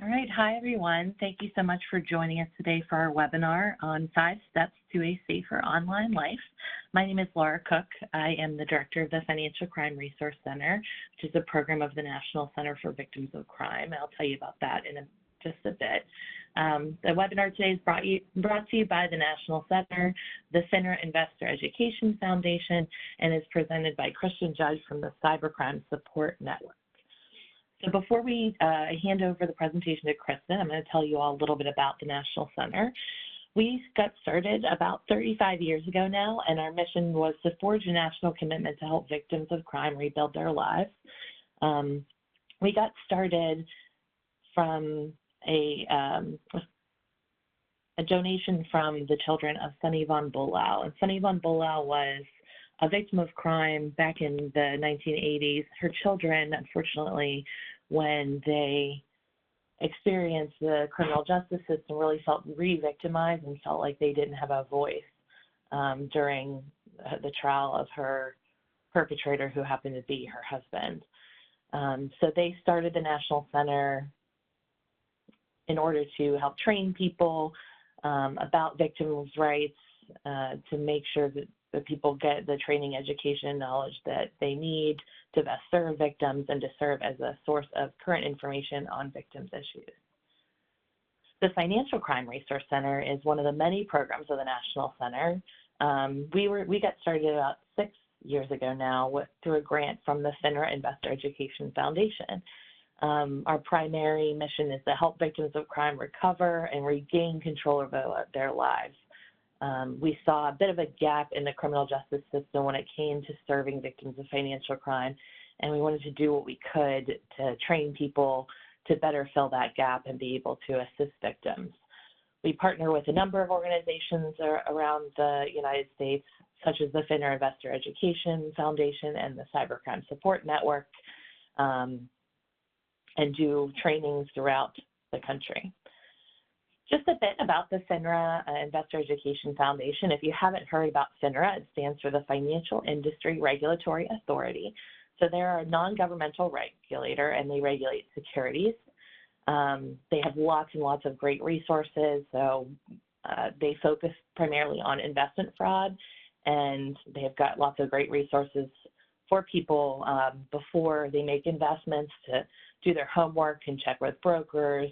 All right. Hi, everyone. Thank you so much for joining us today for our webinar on 5 steps to a safer online life. My name is Laura Cook. I am the director of the Financial Crime Resource Center, which is a program of the National Center for Victims of Crime. I'll tell you about that in just a bit. The webinar today is brought to you by the National Center, the FINRA Investor Education Foundation, and is presented by Kristen Judge from the Cybercrime Support Network. So before we hand over the presentation to Kristen, I'm going to tell you all a little bit about the National Center. We got started about 35 years ago now, and our mission was to forge a national commitment to help victims of crime rebuild their lives. We got started from a donation from the children of Sunny von Bulow. And Sunny von Bulow was a victim of crime back in the 1980s. Her children, unfortunately, when they experienced the criminal justice system, really felt re-victimized and felt like they didn't have a voice during the trial of her perpetrator, who happened to be her husband. So they started the National Center in order to help train people about victims' rights, to make sure that the people get the training, education, and knowledge that they need to best serve victims and to serve as a source of current information on victims' issues. The Financial Crime Resource Center is one of the many programs of the National Center. We got started about 6 years ago now through a grant from the FINRA Investor Education Foundation. Our primary mission is to help victims of crime recover and regain control over their lives. We saw a bit of a gap in the criminal justice system when it came to serving victims of financial crime, and we wanted to do what we could to train people to better fill that gap and be able to assist victims. We partner with a number of organizations around the United States, such as the FINRA Investor Education Foundation and the Cybercrime Support Network, and do trainings throughout the country. Just a bit about the FINRA Investor Education Foundation. If you haven't heard about FINRA, it stands for the Financial Industry Regulatory Authority. So they're a non-governmental regulator, and they regulate securities. They have lots and lots of great resources. So they focus primarily on investment fraud, and they have got lots of great resources for people before they make investments, to do their homework and check with brokers,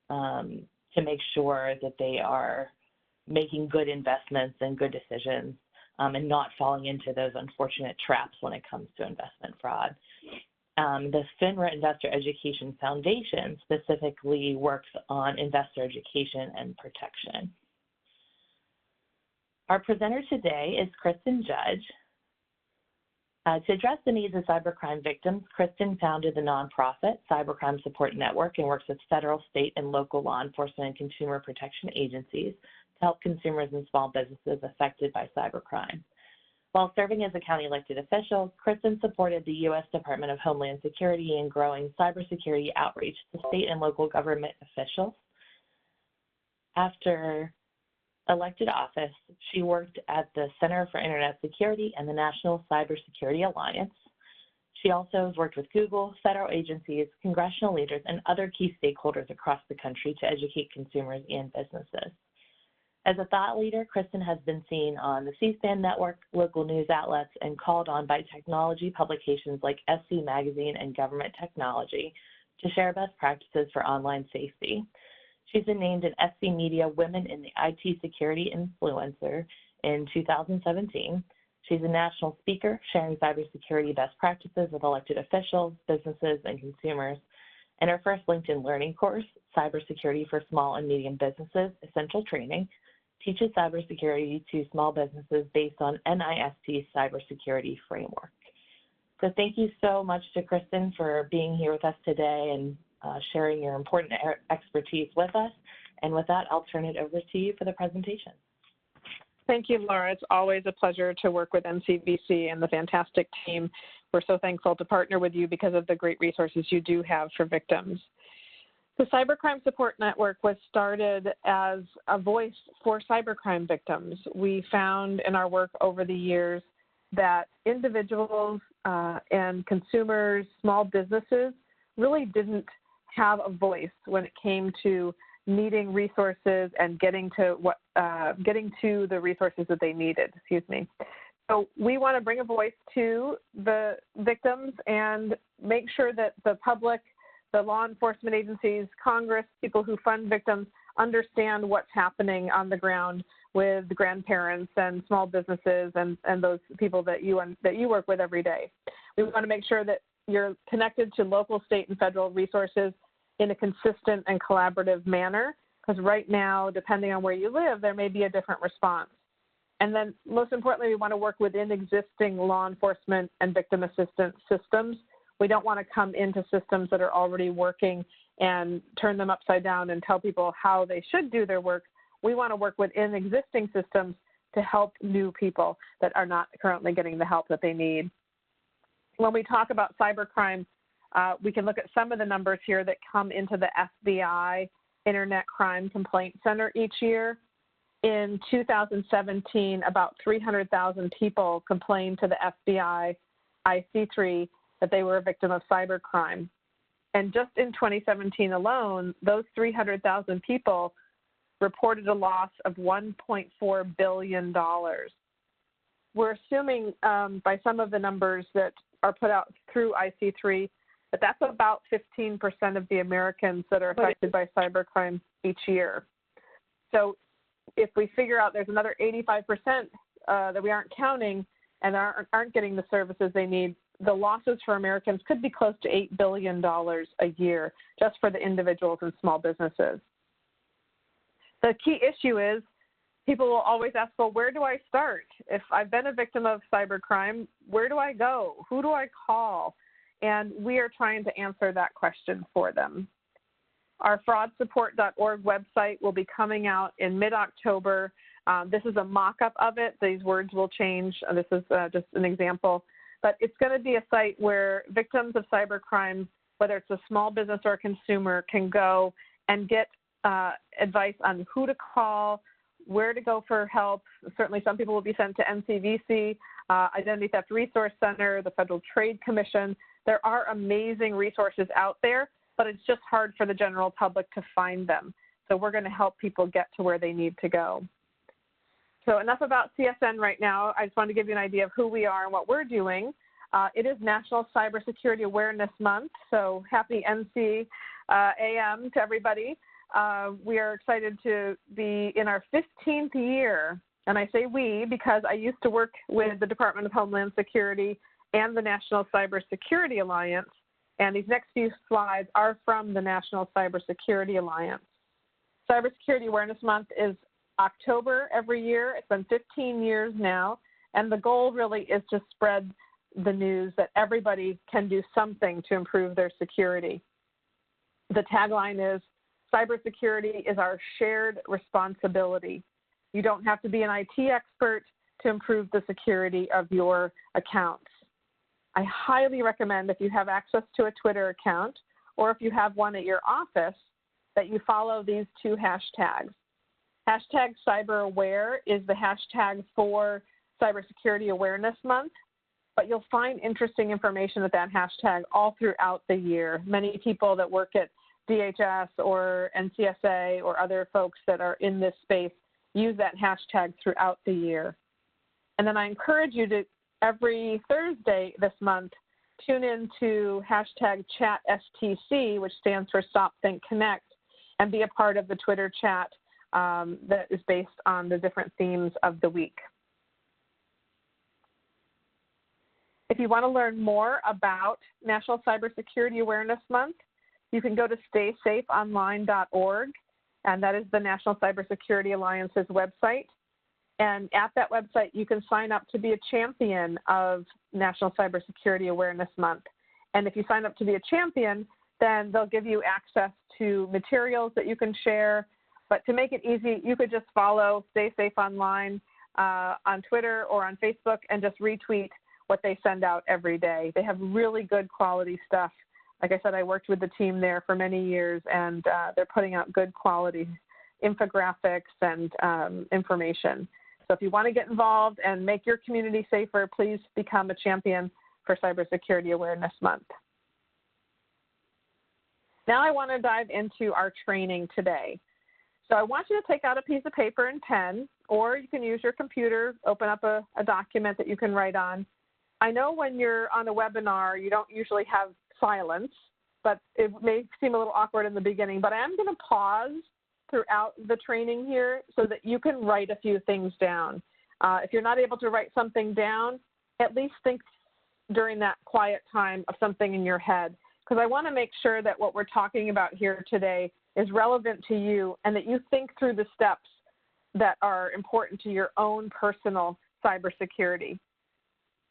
to make sure that they are making good investments and good decisions, and not falling into those unfortunate traps when it comes to investment fraud. The FINRA Investor Education Foundation specifically works on investor education and protection. Our presenter today is Kristen Judge. To address the needs of cybercrime victims, Kristen founded the nonprofit Cybercrime Support Network and works with federal, state, and local law enforcement and consumer protection agencies to help consumers and small businesses affected by cybercrime. While serving as a county elected official, Kristen supported the U.S. Department of Homeland Security in growing cybersecurity outreach to state and local government officials. After elected office, she worked at the Center for Internet Security and the National Cybersecurity Alliance. She also has worked with Google, federal agencies, congressional leaders, and other key stakeholders across the country to educate consumers and businesses. As a thought leader, Kristen has been seen on the C-SPAN network, local news outlets, and called on by technology publications like SC Magazine and Government Technology to share best practices for online safety. She's been named an SC Media Women in the IT Security Influencer in 2017. She's a national speaker sharing cybersecurity best practices with elected officials, businesses, and consumers. And her first LinkedIn Learning course, Cybersecurity for Small and Medium Businesses, Essential Training, teaches cybersecurity to small businesses based on NIST's cybersecurity framework. So thank you so much to Kristen for being here with us today and sharing your important expertise with us. And with that, I'll turn it over to you for the presentation. Thank you, Laura. It's always a pleasure to work with NCVC and the fantastic team. We're so thankful to partner with you because of the great resources you do have for victims. The Cybercrime Support Network was started as a voice for cybercrime victims. We found in our work over the years that individuals and consumers, small businesses, really didn't have a voice when it came to needing resources and getting to the resources that they needed. So we want to bring a voice to the victims and make sure that the public, the law enforcement agencies, Congress, people who fund victims understand what's happening on the ground with grandparents and small businesses and those people that you work with every day. We want to make sure that you're connected to local, state, and federal resources in a consistent and collaborative manner, because right now, depending on where you live, there may be a different response. And then most importantly, we want to work within existing law enforcement and victim assistance systems. We don't want to come into systems that are already working and turn them upside down and tell people how they should do their work. We want to work within existing systems to help new people that are not currently getting the help that they need. When we talk about cybercrime, we can look at some of the numbers here that come into the FBI Internet Crime Complaint Center each year. In 2017, about 300,000 people complained to the FBI IC3 that they were a victim of cybercrime. And just in 2017 alone, those 300,000 people reported a loss of $1.4 billion. We're assuming by some of the numbers that are put out through IC3 that that's about 15% of the Americans that are affected by cybercrime each year. So if we figure out there's another 85% that we aren't counting and aren't getting the services they need, the losses for Americans could be close to $8 billion a year just for the individuals and small businesses. The key issue is people will always ask, well, where do I start? If I've been a victim of cybercrime, where do I go? Who do I call? And we are trying to answer that question for them. Our fraudsupport.org website will be coming out in mid-October. This is a mock-up of it. These words will change. This is just an example. But it's going to be a site where victims of cybercrime, whether it's a small business or a consumer, can go and get advice on who to call, where to go for help. Certainly some people will be sent to NCVC, Identity Theft Resource Center, the Federal Trade Commission. There are amazing resources out there, but it's just hard for the general public to find them. So we're going to help people get to where they need to go. So enough about CSN right now. I just wanted to give you an idea of who we are and what we're doing. It is National Cybersecurity Awareness Month, so happy NCAM to everybody. We are excited to be in our 15th year, and I say we because I used to work with the Department of Homeland Security and the National Cybersecurity Alliance, and these next few slides are from the National Cybersecurity Alliance. Cybersecurity Awareness Month is October every year. It's been 15 years now, and the goal really is to spread the news that everybody can do something to improve their security. The tagline is, cybersecurity is our shared responsibility. You don't have to be an IT expert to improve the security of your accounts. I highly recommend if you have access to a Twitter account or if you have one at your office that you follow these two hashtags. Hashtag CyberAware is the hashtag for Cybersecurity Awareness Month, but you'll find interesting information with that hashtag all throughout the year. Many people that work at DHS or NCSA or other folks that are in this space use that hashtag throughout the year. And then I encourage you to, every Thursday this month, tune into hashtag ChatSTC, which stands for Stop, Think, Connect, and be a part of the Twitter chat that is based on the different themes of the week. If you want to learn more about National Cybersecurity Awareness Month, you can go to staysafeonline.org, and that is the National Cybersecurity Alliance's website. And at that website, you can sign up to be a champion of National Cybersecurity Awareness Month. And if you sign up to be a champion, then they'll give you access to materials that you can share. But to make it easy, you could just follow Stay Safe Online on Twitter or on Facebook and just retweet what they send out every day. They have really good quality stuff. Like I said, I worked with the team there for many years, and they're putting out good quality infographics and information. So if you want to get involved and make your community safer, please become a champion for Cybersecurity Awareness Month. Now I want to dive into our training today. So I want you to take out a piece of paper and pen, or you can use your computer, open up a document that you can write on. I know when you're on a webinar, you don't usually have silence, but it may seem a little awkward in the beginning, but I am going to pause throughout the training here so that you can write a few things down. If you're not able to write something down, at least think during that quiet time of something in your head, because I want to make sure that what we're talking about here today is relevant to you and that you think through the steps that are important to your own personal cybersecurity.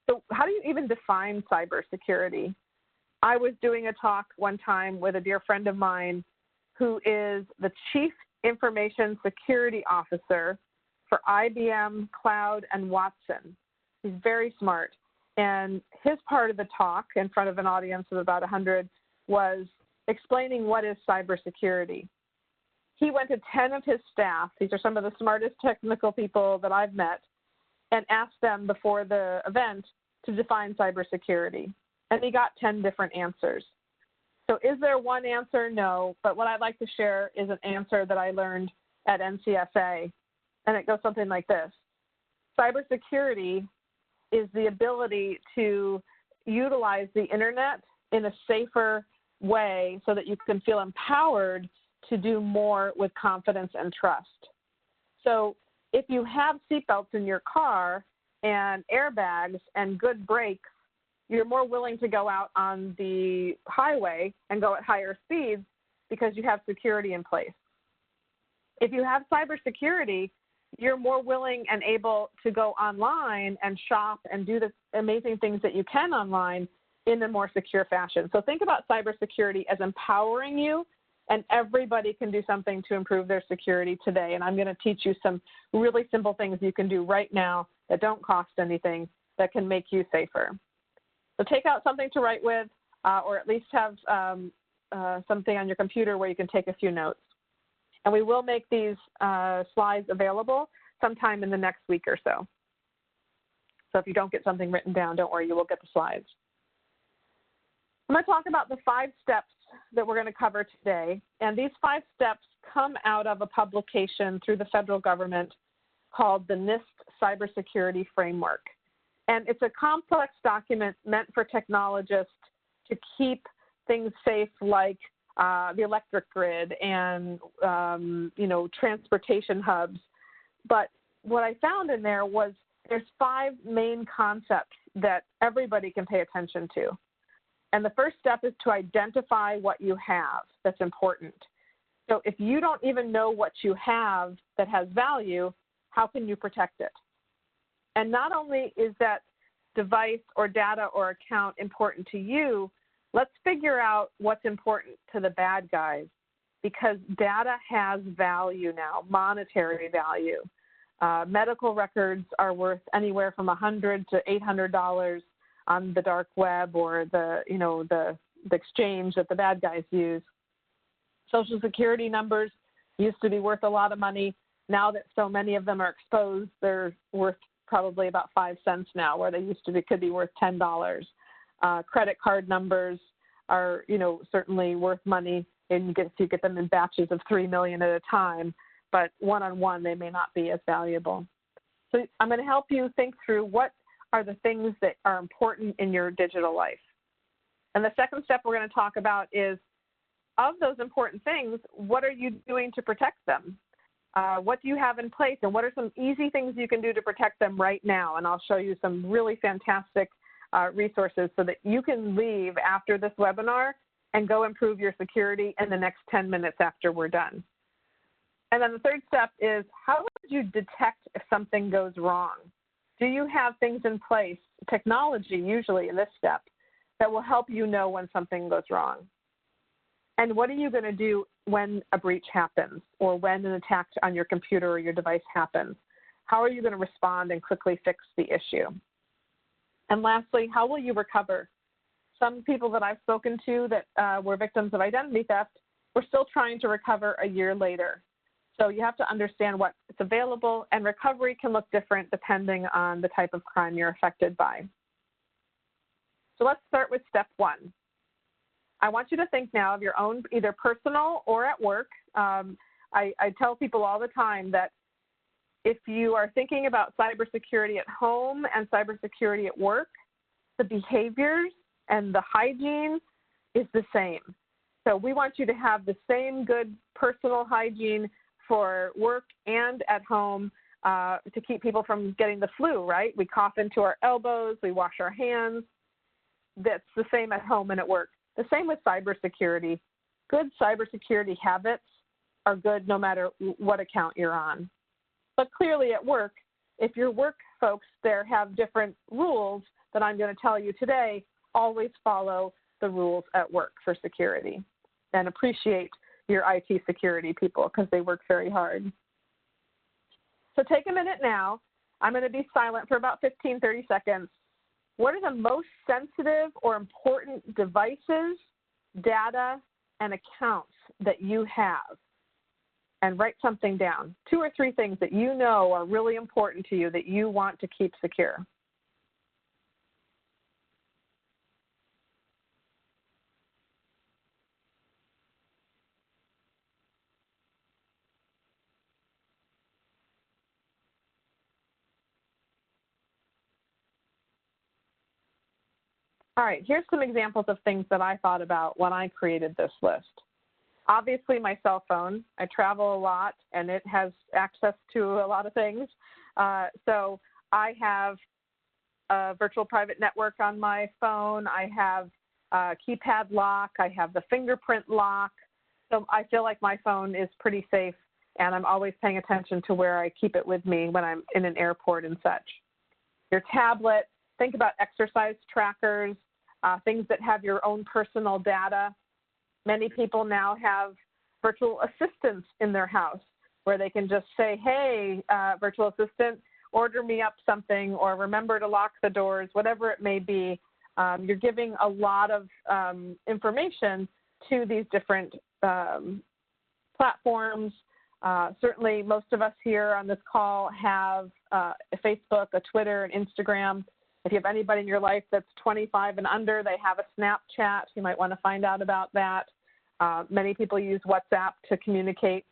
So how do you even define cybersecurity? I was doing a talk one time with a dear friend of mine who is the Chief Information Security Officer for IBM, Cloud, and Watson. He's very smart. And his part of the talk in front of an audience of about 100 was explaining what is cybersecurity. He went to 10 of his staff, these are some of the smartest technical people that I've met, and asked them before the event to define cybersecurity. And he got 10 different answers. So is there one answer? No. But what I'd like to share is an answer that I learned at NCSA, and it goes something like this. Cybersecurity is the ability to utilize the internet in a safer way so that you can feel empowered to do more with confidence and trust. So if you have seatbelts in your car and airbags and good brakes, you're more willing to go out on the highway and go at higher speeds because you have security in place. If you have cybersecurity, you're more willing and able to go online and shop and do the amazing things that you can online in a more secure fashion. So think about cybersecurity as empowering you, and everybody can do something to improve their security today. And I'm going to teach you some really simple things you can do right now that don't cost anything that can make you safer. So take out something to write with, or at least have something on your computer where you can take a few notes. And we will make these slides available sometime in the next week or so. So if you don't get something written down, don't worry, you will get the slides. I'm going to talk about the 5 steps that we're going to cover today. And these 5 steps come out of a publication through the federal government called the NIST Cybersecurity Framework. And it's a complex document meant for technologists to keep things safe, like the electric grid and, transportation hubs. But what I found in there was there's 5 main concepts that everybody can pay attention to. And the first step is to identify what you have that's important. So if you don't even know what you have that has value, how can you protect it? And not only is that device or data or account important to you, let's figure out what's important to the bad guys, because data has value now, monetary value. Medical records are worth anywhere from $100 to $800 on the dark web or the exchange that the bad guys use. Social Security numbers used to be worth a lot of money. Now that so many of them are exposed, they're worth probably about 5 cents now, where they used to be, could be worth $10. Credit card numbers are, certainly worth money, and you get them in batches of 3 million at a time, but one-on-one they may not be as valuable. So I'm going to help you think through what are the things that are important in your digital life. And the second step we're going to talk about is, of those important things, what are you doing to protect them? What do you have in place, and what are some easy things you can do to protect them right now? And I'll show you some really fantastic resources so that you can leave after this webinar and go improve your security in the next 10 minutes after we're done. And then the third step is, how would you detect if something goes wrong? Do you have things in place, technology usually in this step, that will help you know when something goes wrong? And what are you going to do when a breach happens, or when an attack on your computer or your device happens? How are you going to respond and quickly fix the issue? And lastly, how will you recover? Some people that I've spoken to that were victims of identity theft were still trying to recover a year later. So you have to understand what's available, and recovery can look different depending on the type of crime you're affected by. So let's start with step 1. I want you to think now of your own, either personal or at work. I tell people all the time that if you are thinking about cybersecurity at home and cybersecurity at work, the behaviors and the hygiene is the same. So we want you to have the same good personal hygiene for work and at home to keep people from getting the flu, right? We cough into our elbows, we wash our hands. That's the same at home and at work. The same with cybersecurity. Good cybersecurity habits are good no matter what account you're on. But clearly at work, if your work folks there have different rules that I'm going to tell you today, always follow the rules at work for security and appreciate your IT security people because they work very hard. So take a minute now. I'm going to be silent for about 15, 30 seconds. What are the most sensitive or important devices, data, and accounts that you have? And write something down. 2 or 3 things that you know are really important to you that you want to keep secure. All right, here's some examples of things that I thought about when I created this list. Obviously, my cell phone. I travel a lot, and it has access to a lot of things. So I have a virtual private network on my phone. I have a keypad lock. I have the fingerprint lock. So I feel like my phone is pretty safe, and I'm always paying attention to where I keep it with me when I'm in an airport and such. Your tablet, think about exercise trackers, things that have your own personal data. Many people now have virtual assistants in their house where they can just say, hey, virtual assistant, order me up something, or remember to lock the doors, whatever it may be. You're giving a lot of information to these different platforms. Certainly, most of us here on this call have a Facebook, a Twitter, an Instagram. If you have anybody in your life that's 25 and under, they have a Snapchat. You might want to find out about that. Many people use WhatsApp to communicate.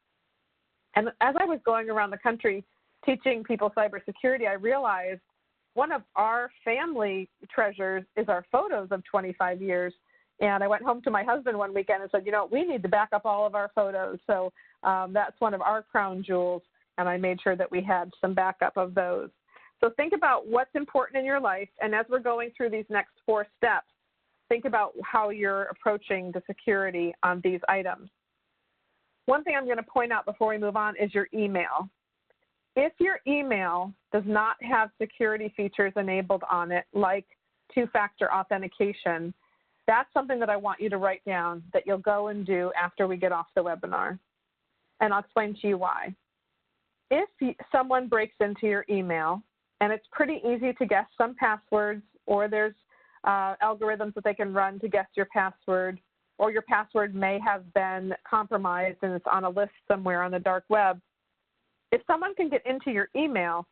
And as I was going around the country teaching people cybersecurity, I realized one of our family treasures is our photos of 25 years. And I went home to my husband one weekend and said, you know, we need to back up all of our photos. So that's one of our crown jewels, and I made sure that we had some backup of those. So think about what's important in your life, and as we're going through these next 4 steps, think about how you're approaching the security on these items. One thing I'm going to point out before we move on is your email. If your email does not have security features enabled on it, like 2-factor authentication, that's something that I want you to write down that you'll go and do after we get off the webinar. And I'll explain to you why. If someone breaks into your email, and it's pretty easy to guess some passwords, or there's algorithms that they can run to guess your password, or your password may have been compromised and it's on a list somewhere on the dark web. If someone can get into your email,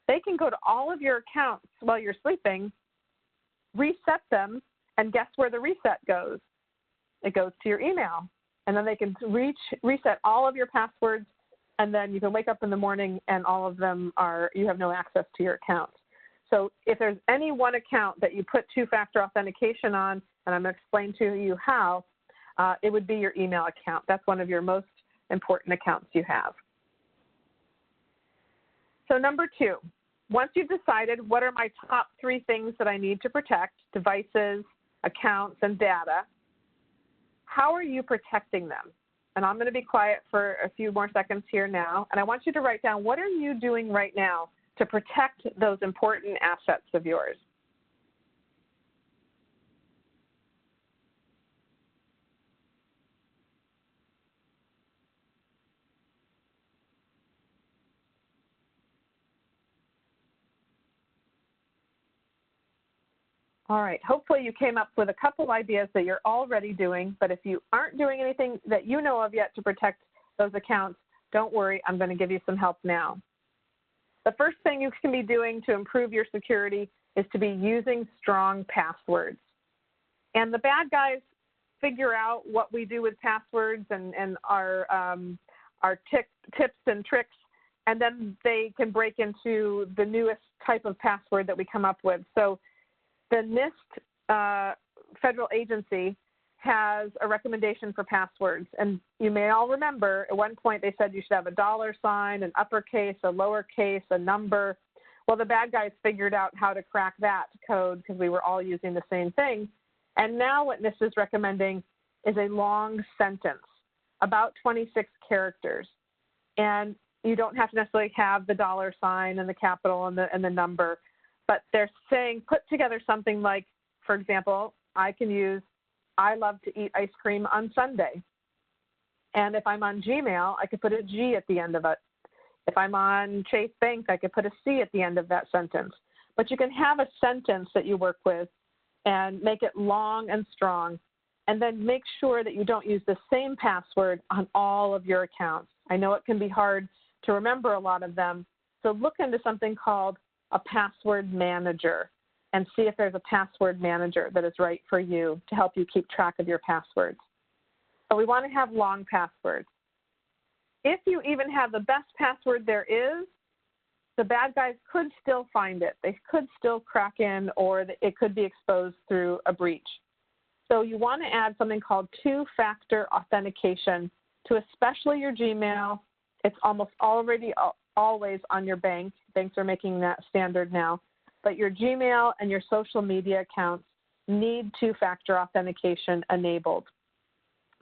they can go to all of your accounts while you're sleeping, reset them, and guess where the reset goes? It goes to your email. And then they can reset all of your passwords, and then you can wake up in the morning and all of them you have no access to your account. So if there's any one account that you put 2-factor authentication on, and I'm going to explain to you how, it would be your email account. That's one of your most important accounts you have. So number 2, once you've decided what are my top 3 things that I need to protect, devices, accounts, and data, how are you protecting them? And I'm going to be quiet for a few more seconds here now, and I want you to write down what are you doing right now to protect those important assets of yours. All right, hopefully you came up with a couple ideas that you're already doing, but if you aren't doing anything that you know of yet to protect those accounts, don't worry, I'm going to give you some help now. The first thing you can be doing to improve your security is to be using strong passwords. And the bad guys figure out what we do with passwords and our tips and tricks, and then they can break into the newest type of password that we come up with. So the NIST federal agency has a recommendation for passwords. And you may all remember at one point they said you should have a $sign, an uppercase, a lowercase, a number. Well, the bad guys figured out how to crack that code because we were all using the same thing. And now what NIST is recommending is a long sentence, about 26 characters. And you don't have to necessarily have the $sign and the capital and the number, but they're saying put together something like, for example, I can use I love to eat ice cream on Sunday. And if I'm on Gmail, I could put a G at the end of it. If I'm on Chase Bank, I could put a C at the end of that sentence. But you can have a sentence that you work with and make it long and strong, and then make sure that you don't use the same password on all of your accounts. I know it can be hard to remember a lot of them, so look into something called a password manager and see if there's a password manager that is right for you to help you keep track of your passwords. So we want to have long passwords. If you even have the best password there is, the bad guys could still find it. They could still crack in, or it could be exposed through a breach. So you want to add something called two-factor authentication to especially your Gmail. It's almost already always on your bank. Banks are making that standard now. But your Gmail and your social media accounts need two-factor authentication enabled.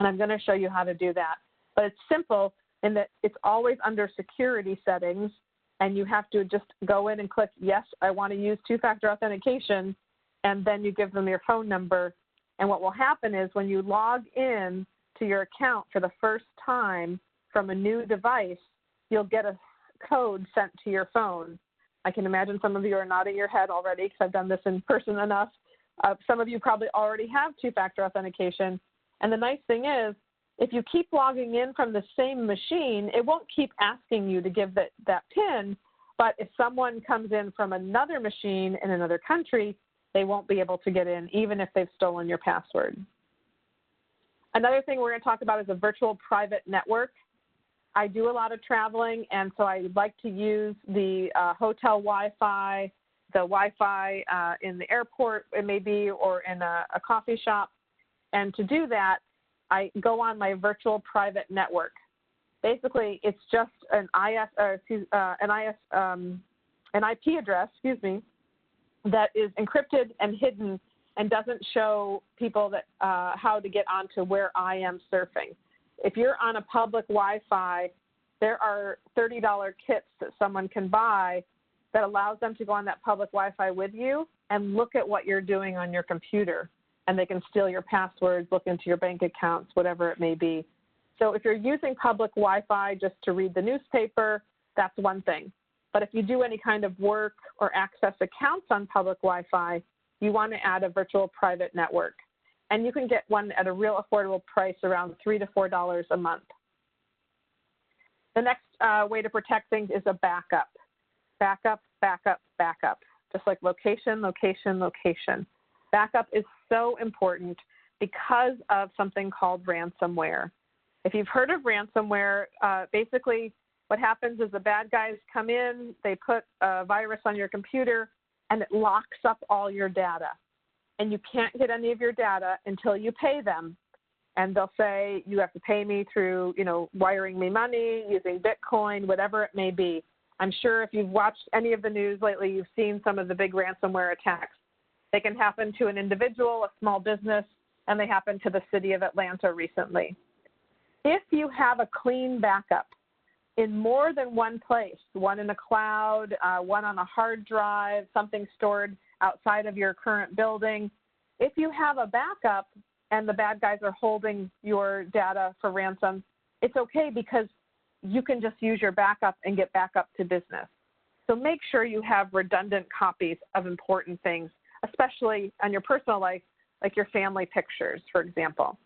And I'm going to show you how to do that. But it's simple in that it's always under security settings, and you have to just go in and click, yes, I want to use two-factor authentication, and then you give them your phone number. And what will happen is when you log in to your account for the first time from a new device, you'll get a code sent to your phone. I can imagine some of you are nodding your head already because I've done this in person enough. Some of you probably already have two-factor authentication. And the nice thing is, if you keep logging in from the same machine, it won't keep asking you to give that PIN. But if someone comes in from another machine in another country, they won't be able to get in, even if they've stolen your password. Another thing we're going to talk about is a virtual private network. I do a lot of traveling, and so I like to use the hotel Wi-Fi, the Wi-Fi in the airport, it may be, or in a coffee shop. And to do that, I go on my virtual private network. Basically, it's just an IP address, that is encrypted and hidden and doesn't show people that how to get onto where I am surfing. If you're on a public Wi-Fi, there are $30 kits that someone can buy that allows them to go on that public Wi-Fi with you and look at what you're doing on your computer. And they can steal your passwords, look into your bank accounts, whatever it may be. So if you're using public Wi-Fi just to read the newspaper, that's one thing. But if you do any kind of work or access accounts on public Wi-Fi, you want to add a virtual private network. And you can get one at a real affordable price, around $3 to $4 a month. The next way to protect things is a backup. Backup, backup, backup. Just like location, location, location. Backup is so important because of something called ransomware. If you've heard of ransomware, basically what happens is the bad guys come in, they put a virus on your computer, and it locks up all your data. And you can't get any of your data until you pay them. And they'll say, you have to pay me through, wiring me money, using Bitcoin, whatever it may be. I'm sure if you've watched any of the news lately, you've seen some of the big ransomware attacks. They can happen to an individual, a small business, and they happened to the city of Atlanta recently. If you have a clean backup in more than one place, one in a cloud, one on a hard drive, something stored outside of your current building, if you have a backup and the bad guys are holding your data for ransom, it's okay because you can just use your backup and get back up to business. So make sure you have redundant copies of important things, especially on your personal life, like your family pictures, for example.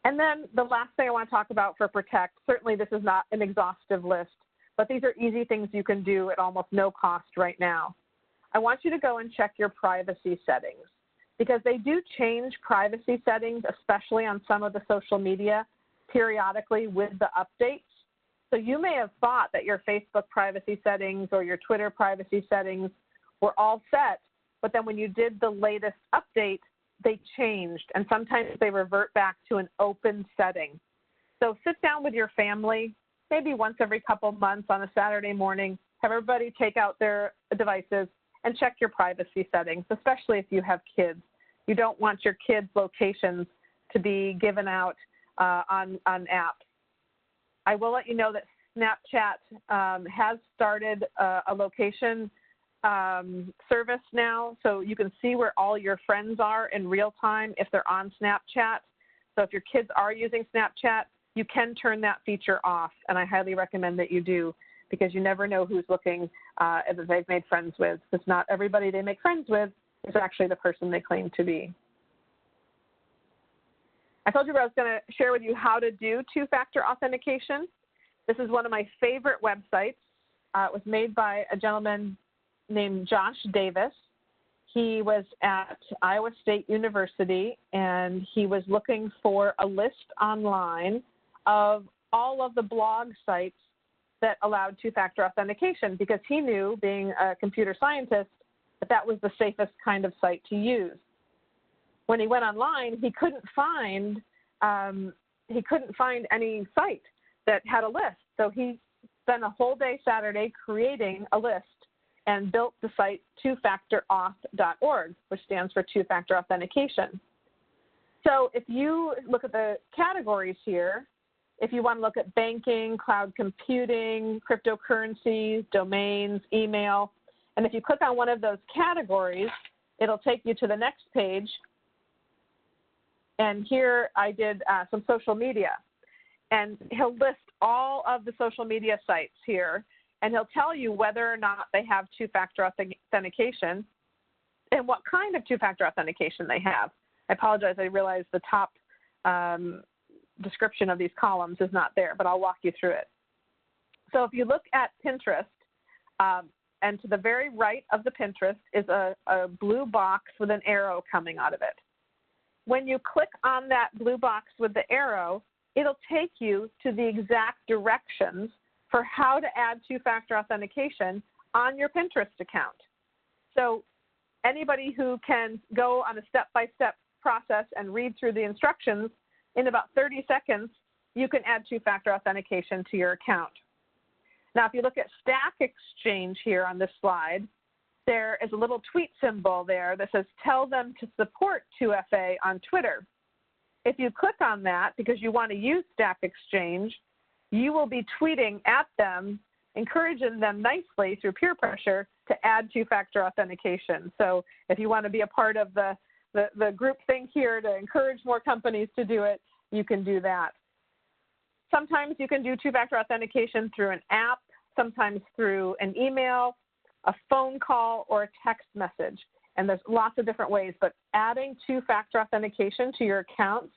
And then the last thing I want to talk about for Protect, certainly this is not an exhaustive list, but these are easy things you can do at almost no cost right now. I want you to go and check your privacy settings. because they do change privacy settings, especially on some of the social media, periodically with the updates. So you may have thought that your Facebook privacy settings or your Twitter privacy settings were all set, but then when you did the latest update, they changed, and sometimes they revert back to an open setting. So sit down with your family, maybe once every couple months on a Saturday morning, have everybody take out their devices and check your privacy settings, especially if you have kids. You don't want your kids' locations to be given out on apps. I will let you know that Snapchat has started a location service now, so you can see where all your friends are in real time if they're on Snapchat. So if your kids are using Snapchat, you can turn that feature off, and I highly recommend that you do, because you never know who's looking that they've made friends with, because not everybody they make friends with is actually the person they claim to be. I told you I was going to share with you how to do two-factor authentication. This is one of my favorite websites. It was made by a gentleman named Josh Davis. He was at Iowa State University, and he was looking for a list online of all of the blog sites that allowed two-factor authentication, because he knew, being a computer scientist, that that was the safest kind of site to use. When he went online, he couldn't find any site that had a list. So he spent a whole day Saturday creating a list and built the site TwoFactorAuth.org, which stands for two-factor authentication. So if you look at the categories here, if you want to look at banking, cloud computing, cryptocurrencies, domains, email, and if you click on one of those categories, it'll take you to the next page. And here I did some social media. And he'll list all of the social media sites here, and he'll tell you whether or not they have two-factor authentication and what kind of two-factor authentication they have. I apologize, I realize the top description of these columns is not there, but I'll walk you through it. So if you look at Pinterest, and to the very right of the Pinterest is a blue box with an arrow coming out of it. When you click on that blue box with the arrow, it'll take you to the exact directions for how to add two-factor authentication on your Pinterest account. So anybody who can go on a step-by-step process and read through the instructions, in about 30 seconds, you can add two-factor authentication to your account. Now, if you look at Stack Exchange here on this slide, there is a little tweet symbol there that says, tell them to support 2FA on Twitter. If you click on that because you want to use Stack Exchange, you will be tweeting at them, encouraging them nicely through peer pressure to add two-factor authentication. So if you want to be a part of the group thing here to encourage more companies to do it, you can do that. Sometimes you can do two-factor authentication through an app, sometimes through an email, a phone call, or a text message. And there's lots of different ways, but adding two-factor authentication to your accounts,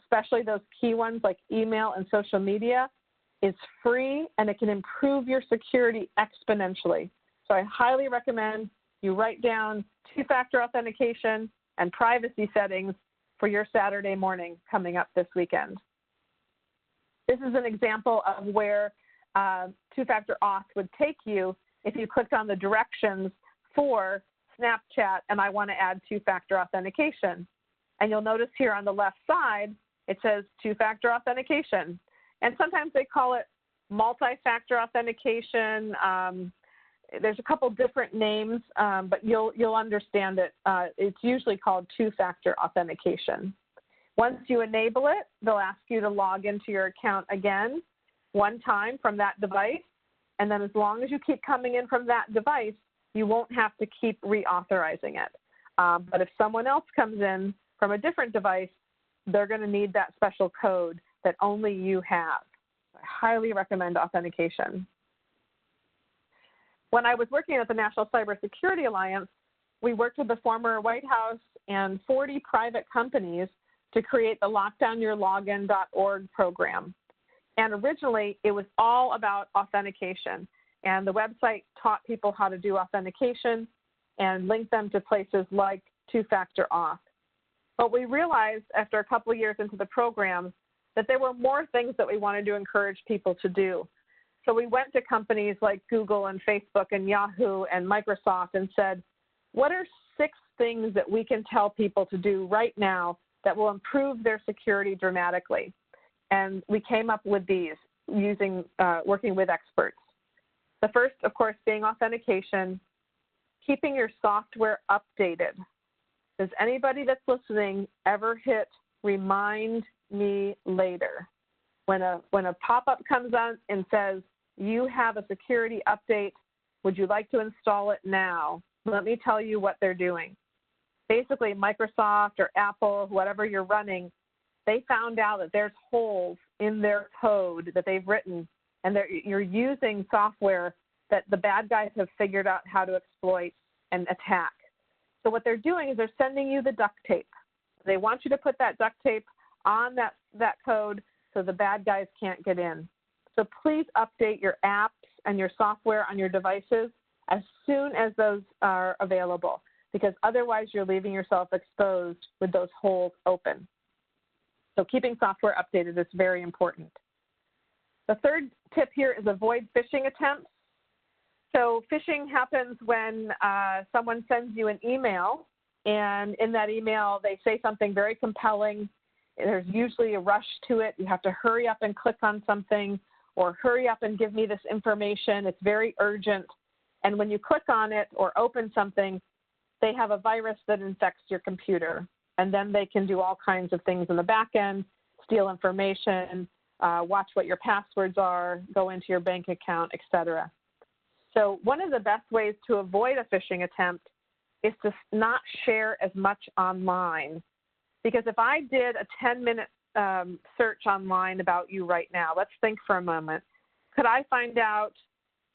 especially those key ones like email and social media, is free, and it can improve your security exponentially. So I highly recommend you write down two-factor authentication and privacy settings for your Saturday morning coming up this weekend. This is an example of where two-factor auth would take you if you clicked on the directions for Snapchat and I want to add two-factor authentication. And you'll notice here on the left side, it says two-factor authentication. And sometimes they call it multi-factor authentication. There's a couple different names, but you'll understand it. It's usually called two-factor authentication. Once you enable it, they'll ask you to log into your account again, one time from that device. And then as long as you keep coming in from that device, you won't have to keep reauthorizing it. But if someone else comes in from a different device, they're going to need that special code that only you have. I highly recommend authentication. When I was working at the National Cybersecurity Alliance, we worked with the former White House and 40 private companies to create the lockdownyourlogin.org program. And originally, it was all about authentication. And the website taught people how to do authentication and linked them to places like 2-factor auth. But we realized after a couple of years into the program that there were more things that we wanted to encourage people to do. So we went to companies like Google and Facebook and Yahoo and Microsoft and said, what are 6 things that we can tell people to do right now that will improve their security dramatically? And we came up with these using, working with experts. The first, of course, being authentication, keeping your software updated. Does anybody that's listening ever hit remind me later? When a pop-up comes on and says, you have a security update, would you like to install it now? Let me tell you what they're doing. Basically, Microsoft or Apple, whatever you're running, they found out that there's holes in their code that they've written, and you're using software that the bad guys have figured out how to exploit and attack. So what they're doing is they're sending you the duct tape. They want you to put that duct tape on that code so the bad guys can't get in. So please update your apps and your software on your devices as soon as those are available, because otherwise you're leaving yourself exposed with those holes open. So keeping software updated is very important. The third tip here is avoid phishing attempts. So phishing happens when someone sends you an email, and in that email they say something very compelling. There's usually a rush to it. You have to hurry up and click on something, or hurry up and give me this information. It's very urgent. And when you click on it or open something, they have a virus that infects your computer. And then they can do all kinds of things in the back end, steal information, watch what your passwords are, go into your bank account, etc. So one of the best ways to avoid a phishing attempt is to not share as much online. Because if I did a 10-minute search online about you right now, let's think for a moment. Could I find out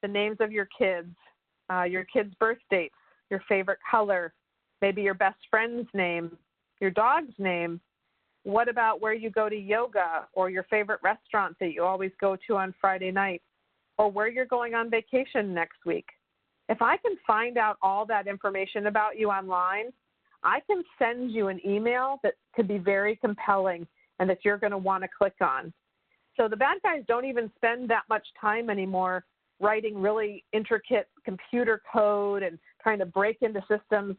the names of your kids' birth dates, your favorite color, maybe your best friend's name, your dog's name? What about where you go to yoga, or your favorite restaurant that you always go to on Friday night, or where you're going on vacation next week? If I can find out all that information about you online, I can send you an email that could be very compelling and that you're going to want to click on. So the bad guys don't even spend that much time anymore writing really intricate computer code and trying to break into systems.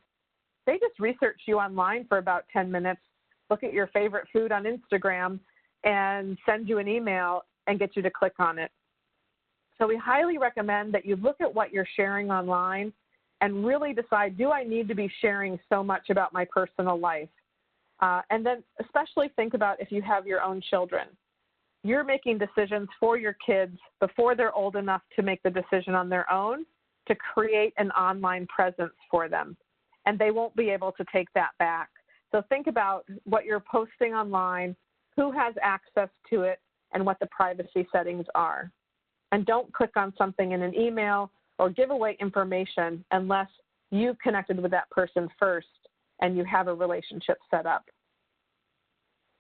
They just research you online for about 10 minutes, look at your favorite food on Instagram, and send you an email and get you to click on it. So we highly recommend that you look at what you're sharing online and really decide, do I need to be sharing so much about my personal life? And then especially think about if you have your own children. You're making decisions for your kids before they're old enough to make the decision on their own to create an online presence for them. And they won't be able to take that back. So think about what you're posting online, who has access to it, and what the privacy settings are. And don't click on something in an email or give away information unless you've connected with that person first and you have a relationship set up.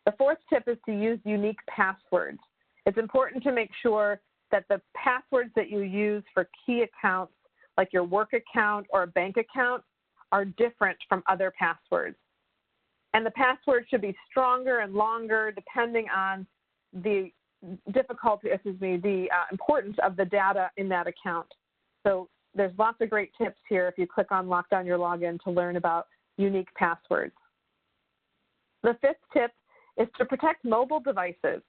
The fourth tip is to use unique passwords. It's important to make sure that the passwords that you use for key accounts, like your work account or a bank account, are different from other passwords. And the password should be stronger and longer depending on the importance of the data in that account. So there's lots of great tips here if you click on Lock Down Your Login to learn about unique passwords. The fifth tip is to protect mobile devices.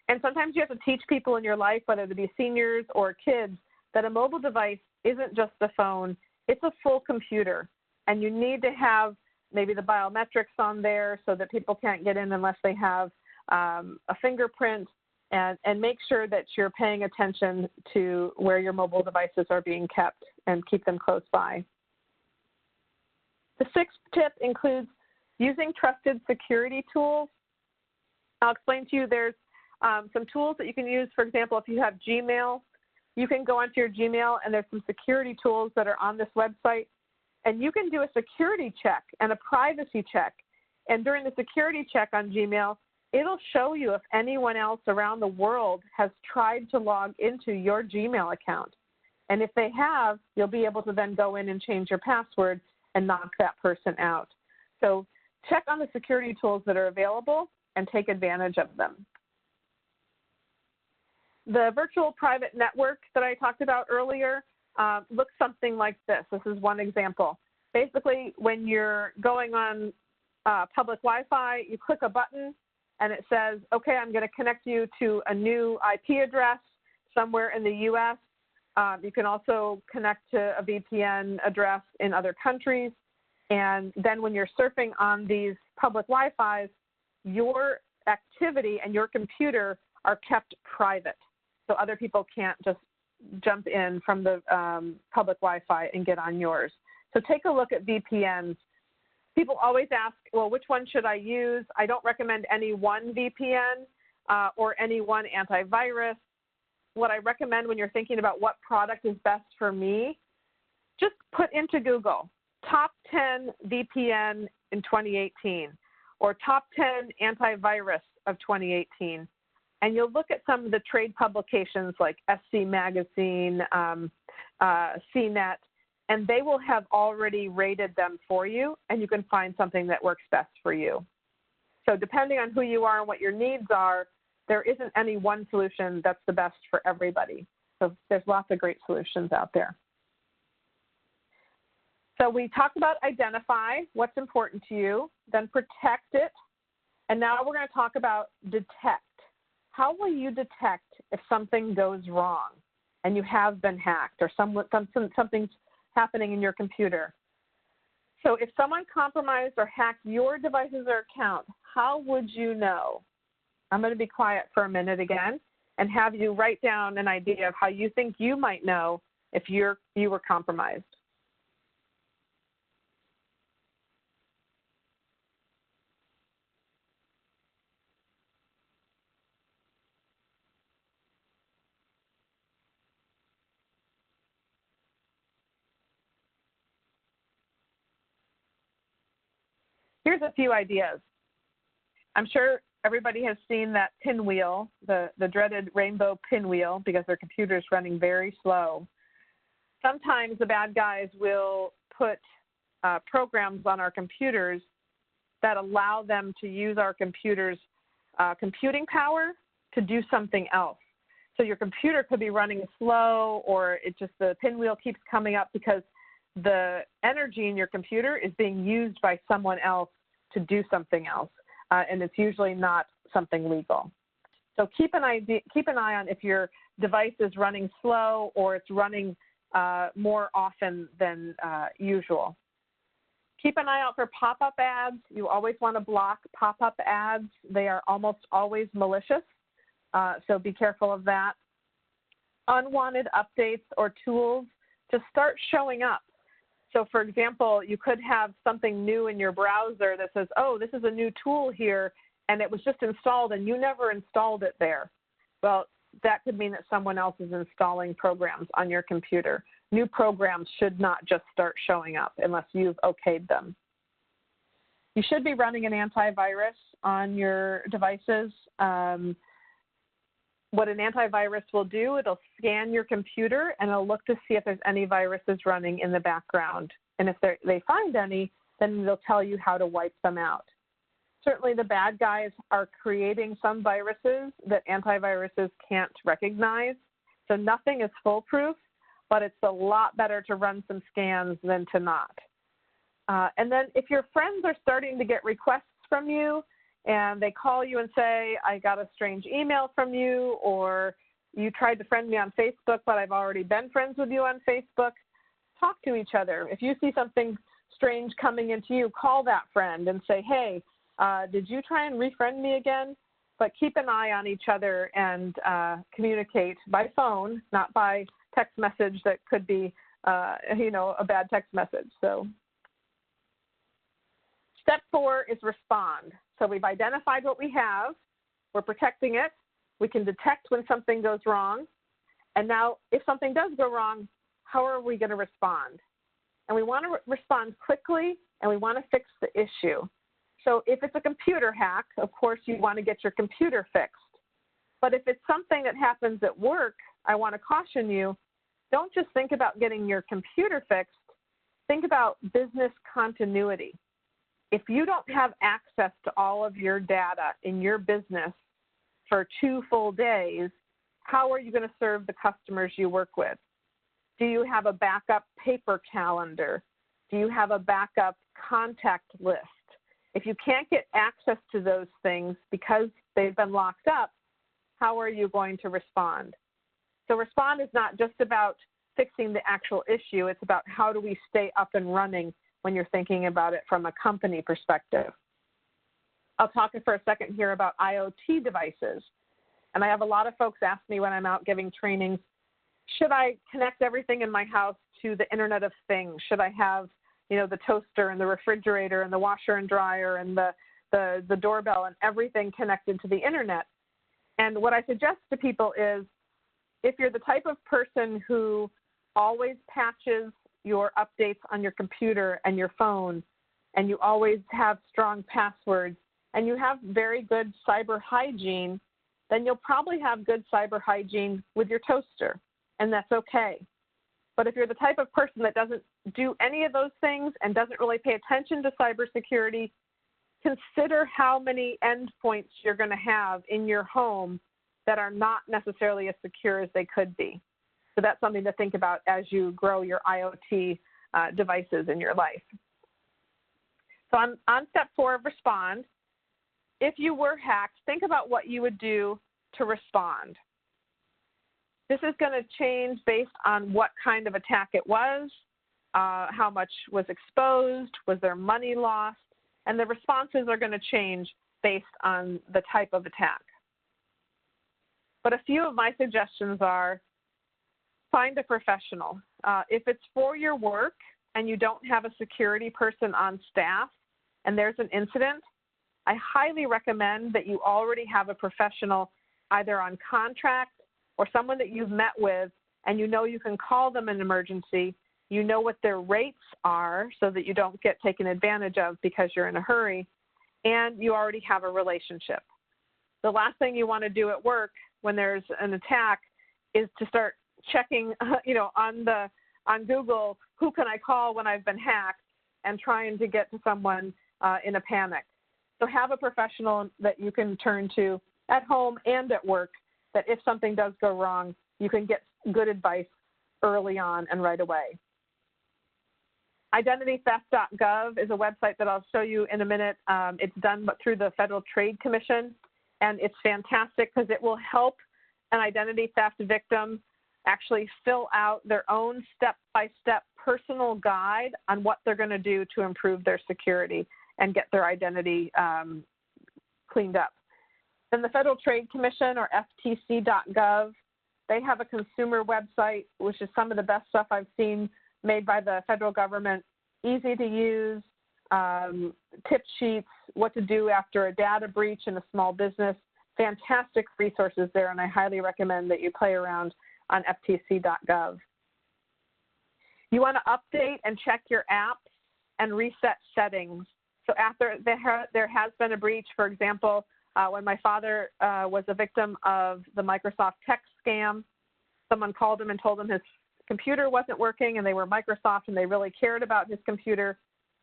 And sometimes you have to teach people in your life, whether they be seniors or kids, that a mobile device isn't just a phone, it's a full computer. And you need to have maybe the biometrics on there so that people can't get in unless they have a fingerprint, and make sure that you're paying attention to where your mobile devices are being kept and keep them close by. The sixth tip includes using trusted security tools. I'll explain to you, there's some tools that you can use. For example, if you have Gmail, you can go onto your Gmail and there's some security tools that are on this website, and you can do a security check and a privacy check. And during the security check on Gmail, it'll show you if anyone else around the world has tried to log into your Gmail account. And if they have, you'll be able to then go in and change your password and knock that person out. So check on the security tools that are available and take advantage of them. The virtual private network that I talked about earlier looks something like this. This is one example. Basically, when you're going on public Wi-Fi, you click a button and it says, okay, I'm going to connect you to a new IP address somewhere in the US. You can also connect to a VPN address in other countries. And then when you're surfing on these public Wi-Fis, your activity and your computer are kept private. So other people can't just jump in from the public Wi-Fi and get on yours. So take a look at VPNs. People always ask, well, which one should I use? I don't recommend any one VPN or any one antivirus. What I recommend when you're thinking about what product is best for me, just put into Google, top 10 VPN in 2018 or top 10 antivirus of 2018. And you'll look at some of the trade publications like SC Magazine, CNET, and they will have already rated them for you, and you can find something that works best for you. So depending on who you are and what your needs are, there isn't any one solution that's the best for everybody. So there's lots of great solutions out there. So we talked about identify what's important to you, then protect it, and now we're going to talk about detect. How will you detect if something goes wrong and you have been hacked or something's happening in your computer? So if someone compromised or hacked your devices or account, how would you know? I'm going to be quiet for a minute again and have you write down an idea of how you think you might know if you were compromised. Here's a few ideas. I'm sure everybody has seen that pinwheel, the dreaded rainbow pinwheel, because their computer's running very slow. Sometimes the bad guys will put programs on our computers that allow them to use our computer's computing power to do something else. So your computer could be running slow, or the pinwheel keeps coming up because the energy in your computer is being used by someone else to do something else, and it's usually not something legal. So keep an eye on if your device is running slow or it's running more often than usual. Keep an eye out for pop-up ads. You always want to block pop-up ads. They are almost always malicious, so be careful of that. Unwanted updates or tools just start showing up. So for example, you could have something new in your browser that says, oh, this is a new tool here, and it was just installed and you never installed it there. Well, that could mean that someone else is installing programs on your computer. New programs should not just start showing up unless you've okayed them. You should be running an antivirus on your devices. What an antivirus will do, it'll scan your computer and it'll look to see if there's any viruses running in the background. And if they find any, then they'll tell you how to wipe them out. Certainly the bad guys are creating some viruses that antiviruses can't recognize. So nothing is foolproof, but it's a lot better to run some scans than to not. And then if your friends are starting to get requests from you, and they call you and say, I got a strange email from you, or you tried to friend me on Facebook, but I've already been friends with you on Facebook, talk to each other. If you see something strange coming into you, call that friend and say, hey, did you try and refriend me again? But keep an eye on each other and communicate by phone, not by text message that could be, a bad text message. So step 4 is respond. So we've identified what we have, we're protecting it, we can detect when something goes wrong, and now if something does go wrong, how are we going to respond? And we want to respond quickly, and we want to fix the issue. So if it's a computer hack, of course you want to get your computer fixed. But if it's something that happens at work, I want to caution you, don't just think about getting your computer fixed, think about business continuity. if you don't have access to all of your data in your business for 2 full days, how are you going to serve the customers you work with? Do you have a backup paper calendar? Do you have a backup contact list? If you can't get access to those things because they've been locked up, how are you going to respond? So respond is not just about fixing the actual issue, it's about how do we stay up and running when you're thinking about it from a company perspective. I'll talk for a second here about IoT devices. And I have a lot of folks ask me when I'm out giving trainings, should I connect everything in my house to the Internet of Things? Should I have, the toaster and the refrigerator and the washer and dryer and the doorbell and everything connected to the Internet? And what I suggest to people is, if you're the type of person who always patches your updates on your computer and your phone, and you always have strong passwords, and you have very good cyber hygiene, then you'll probably have good cyber hygiene with your toaster, and that's okay. But if you're the type of person that doesn't do any of those things and doesn't really pay attention to cybersecurity, consider how many endpoints you're going to have in your home that are not necessarily as secure as they could be. So that's something to think about as you grow your IoT devices in your life. So on step 4 of respond, if you were hacked, think about what you would do to respond. This is going to change based on what kind of attack it was, how much was exposed, was there money lost, and the responses are going to change based on the type of attack. But a few of my suggestions are, find a professional. If it's for your work and you don't have a security person on staff and there's an incident, I highly recommend that you already have a professional either on contract or someone that you've met with and you can call them in an emergency. You know what their rates are so that you don't get taken advantage of because you're in a hurry, and you already have a relationship. The last thing you want to do at work when there's an attack is to start checking, on Google, who can I call when I've been hacked, and trying to get to someone in a panic. So have a professional that you can turn to at home and at work, that if something does go wrong, you can get good advice early on and right away. IdentityTheft.gov is a website that I'll show you in a minute. It's done through the Federal Trade Commission, and it's fantastic because it will help an identity theft victim actually fill out their own step-by-step personal guide on what they're going to do to improve their security and get their identity cleaned up. Then the Federal Trade Commission, or FTC.gov, they have a consumer website, which is some of the best stuff I've seen made by the federal government, easy to use, tip sheets, what to do after a data breach in a small business. Fantastic resources there, and I highly recommend that you play around on ftc.gov. You want to update and check your apps and reset settings. So after there has been a breach, for example, when my father was a victim of the Microsoft text scam, someone called him and told him his computer wasn't working, and they were Microsoft and they really cared about his computer.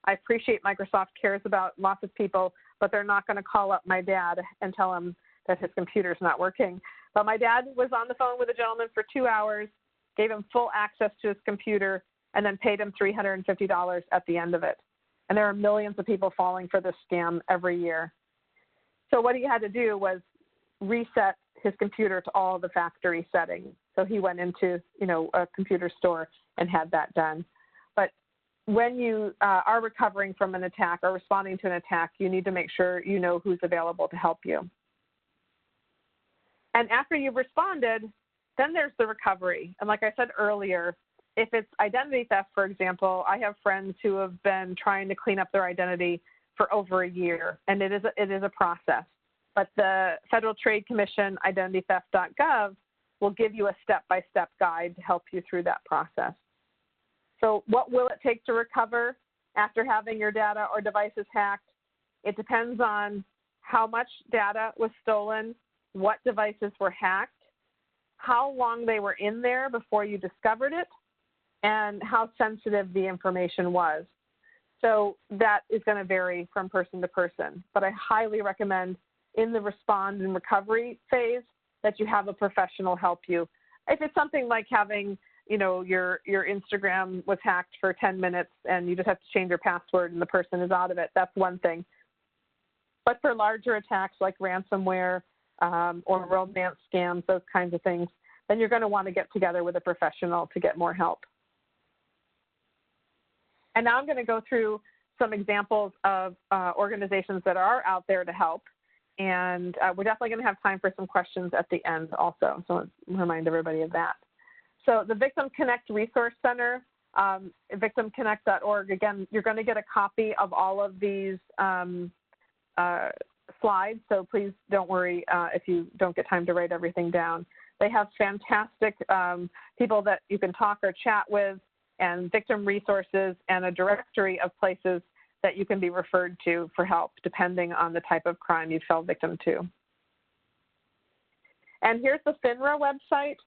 I appreciate Microsoft cares about lots of people, but they're not going to call up my dad and tell him that his computer's not working. But my dad was on the phone with a gentleman for 2 hours, gave him full access to his computer, and then paid him $350 at the end of it. And there are millions of people falling for this scam every year. So what he had to do was reset his computer to all the factory settings. So he went into, a computer store and had that done. But when you are recovering from an attack or responding to an attack, you need to make sure you know who's available to help you. And after you've responded, then there's the recovery. And like I said earlier, if it's identity theft, for example, I have friends who have been trying to clean up their identity for over a year, and it is a process. But the Federal Trade Commission, IdentityTheft.gov, will give you a step-by-step guide to help you through that process. So what will it take to recover after having your data or devices hacked? It depends on how much data was stolen, what devices were hacked, how long they were in there before you discovered it, and how sensitive the information was. So that is going to vary from person to person. But I highly recommend in the respond and recovery phase that you have a professional help you. If it's something like having, you know, your Instagram was hacked for 10 minutes and you just have to change your password and the person is out of it, that's one thing. But for larger attacks like ransomware or romance scams, those kinds of things, then you're going to want to get together with a professional to get more help. And now I'm going to go through some examples of organizations that are out there to help. And we're definitely going to have time for some questions at the end also. So let's remind everybody of that. So the Victim Connect Resource Center, victimconnect.org, again, you're going to get a copy of all of these slides. So please don't worry if you don't get time to write everything down. They have fantastic people that you can talk or chat with, and victim resources, and a directory of places that you can be referred to for help depending on the type of crime you fell victim to. And here's the FINRA website.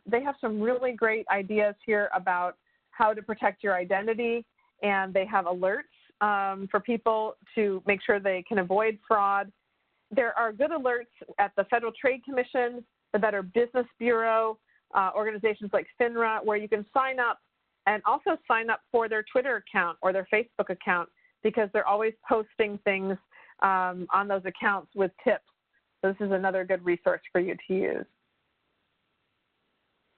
They have some really great ideas here about how to protect your identity, and they have alerts for people to make sure they can avoid fraud. There are good alerts at the Federal Trade Commission, the Better Business Bureau, organizations like FINRA, where you can sign up and also sign up for their Twitter account or their Facebook account, because they're always posting things on those accounts with tips. So this is another good resource for you to use.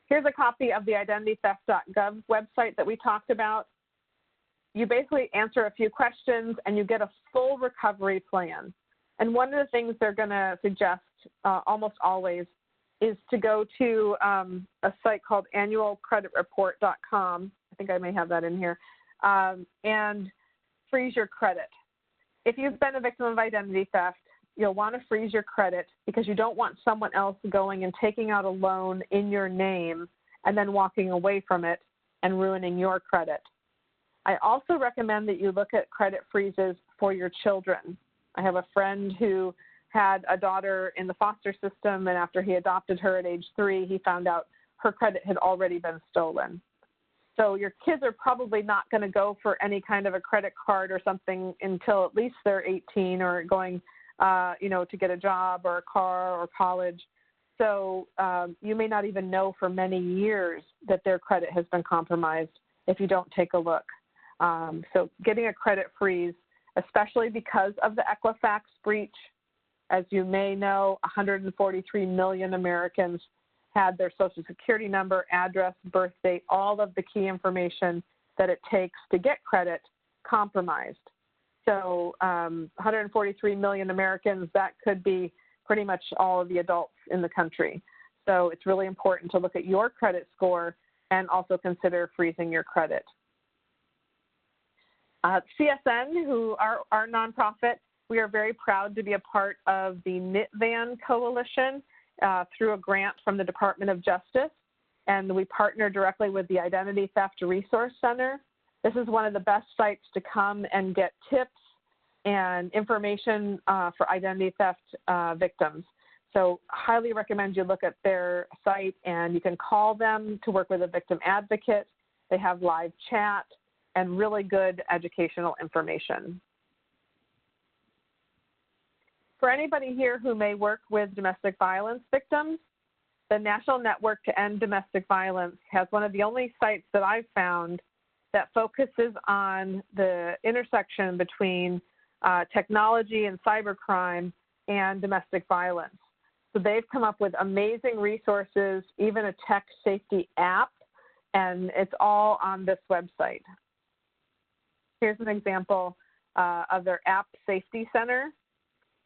Here's a copy of the identitytheft.gov website that we talked about. You basically answer a few questions and you get a full recovery plan. And one of the things they're going to suggest almost always is to go to a site called annualcreditreport.com. I think I may have that in here, and freeze your credit. If you've been a victim of identity theft, you'll want to freeze your credit because you don't want someone else going and taking out a loan in your name and then walking away from it and ruining your credit. I also recommend that you look at credit freezes for your children. I have a friend who had a daughter in the foster system, and after he adopted her at age 3, he found out her credit had already been stolen. So your kids are probably not going to go for any kind of a credit card or something until at least they're 18 or going, to get a job or a car or college. So you may not even know for many years that their credit has been compromised if you don't take a look. So getting a credit freeze, especially because of the Equifax breach, as you may know, 143 million Americans had their Social Security number, address, birth date, all of the key information that it takes to get credit compromised. So 143 million Americans, that could be pretty much all of the adults in the country. So it's really important to look at your credit score and also consider freezing your credit. CSN, who are our nonprofit, we are very proud to be a part of the NITVAN Coalition through a grant from the Department of Justice, and we partner directly with the Identity Theft Resource Center. This is one of the best sites to come and get tips and information for identity theft victims. So highly recommend you look at their site, and you can call them to work with a victim advocate. They have live chat and really good educational information. For anybody here who may work with domestic violence victims, the National Network to End Domestic Violence has one of the only sites that I've found that focuses on the intersection between technology and cybercrime and domestic violence. So they've come up with amazing resources, even a tech safety app, and it's all on this website. Here's an example of their app safety center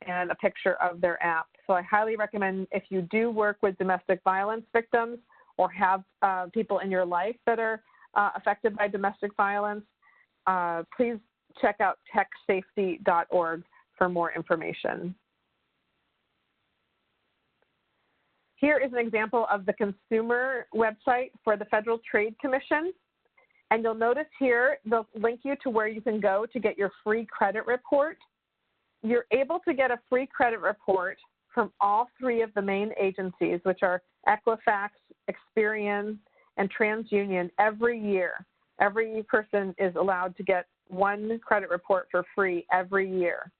and a picture of their app. So I highly recommend, if you do work with domestic violence victims or have people in your life that are affected by domestic violence, please check out techsafety.org for more information. Here is an example of the consumer website for the Federal Trade Commission. And you'll notice here, they'll link you to where you can go to get your free credit report. You're able to get a free credit report from all 3 of the main agencies, which are Equifax, Experian, and TransUnion every year. Every person is allowed to get one credit report for free every year.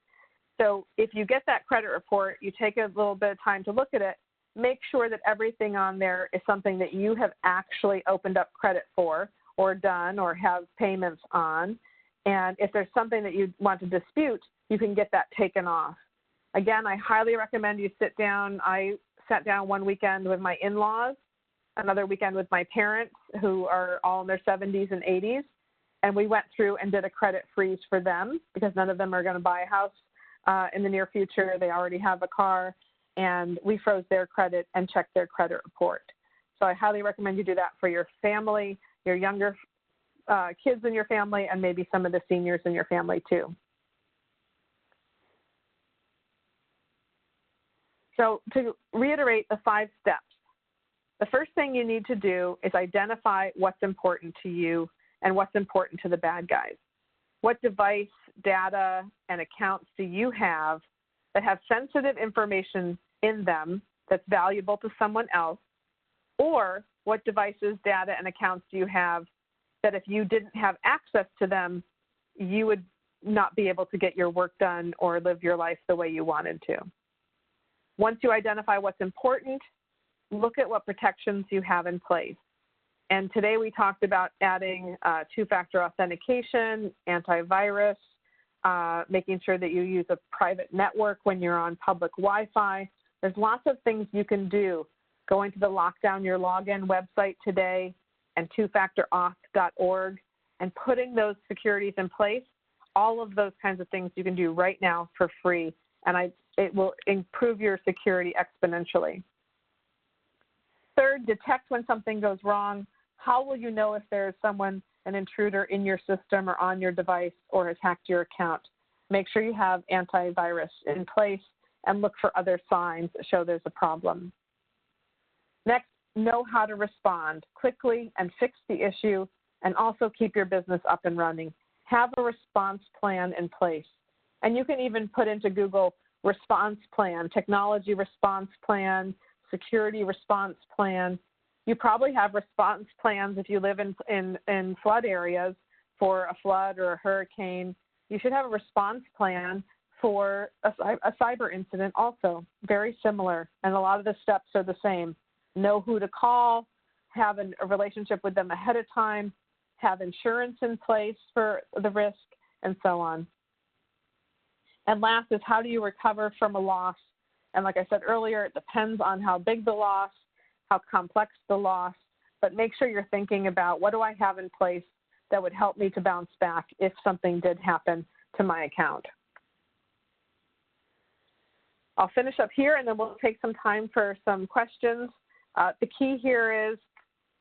So if you get that credit report, you take a little bit of time to look at it, make sure that everything on there is something that you have actually opened up credit for or done or have payments on. And if there's something that you want to dispute, you can get that taken off. Again, I highly recommend you sit down. I sat down one weekend with my in-laws, another weekend with my parents who are all in their 70s and 80s, and we went through and did a credit freeze for them because none of them are going to buy a house in the near future. They already have a car, and we froze their credit and checked their credit report. So I highly recommend you do that for your family, your younger kids in your family, and maybe some of the seniors in your family too. So to reiterate the 5 steps, the first thing you need to do is identify what's important to you and what's important to the bad guys. What device, data, and accounts do you have that have sensitive information in them that's valuable to someone else? Or what devices, data, and accounts do you have that if you didn't have access to them, you would not be able to get your work done or live your life the way you wanted to? Once you identify what's important, look at what protections you have in place. And today we talked about adding two-factor authentication, antivirus, making sure that you use a private network when you're on public Wi-Fi. There's lots of things you can do. Going to the Lockdown Your Login website today and twofactorauth.org and putting those securities in place, all of those kinds of things you can do right now for free. And it will improve your security exponentially. Third, detect when something goes wrong. How will you know if there's someone, an intruder in your system or on your device or has hacked your account? Make sure you have antivirus in place and look for other signs that show there's a problem. Next, know how to respond quickly and fix the issue, and also keep your business up and running. Have a response plan in place. And you can even put into Google response plan, technology response plan, security response plan. You probably have response plans if you live in flood areas for a flood or a hurricane. You should have a response plan for a cyber incident also, very similar. And a lot of the steps are the same. Know who to call, have a relationship with them ahead of time, have insurance in place for the risk, and so on. And last is, how do you recover from a loss? And like I said earlier, it depends on how big the loss, how complex the loss, but make sure you're thinking about, what do I have in place that would help me to bounce back if something did happen to my account? I'll finish up here, and then we'll take some time for some questions. The key here is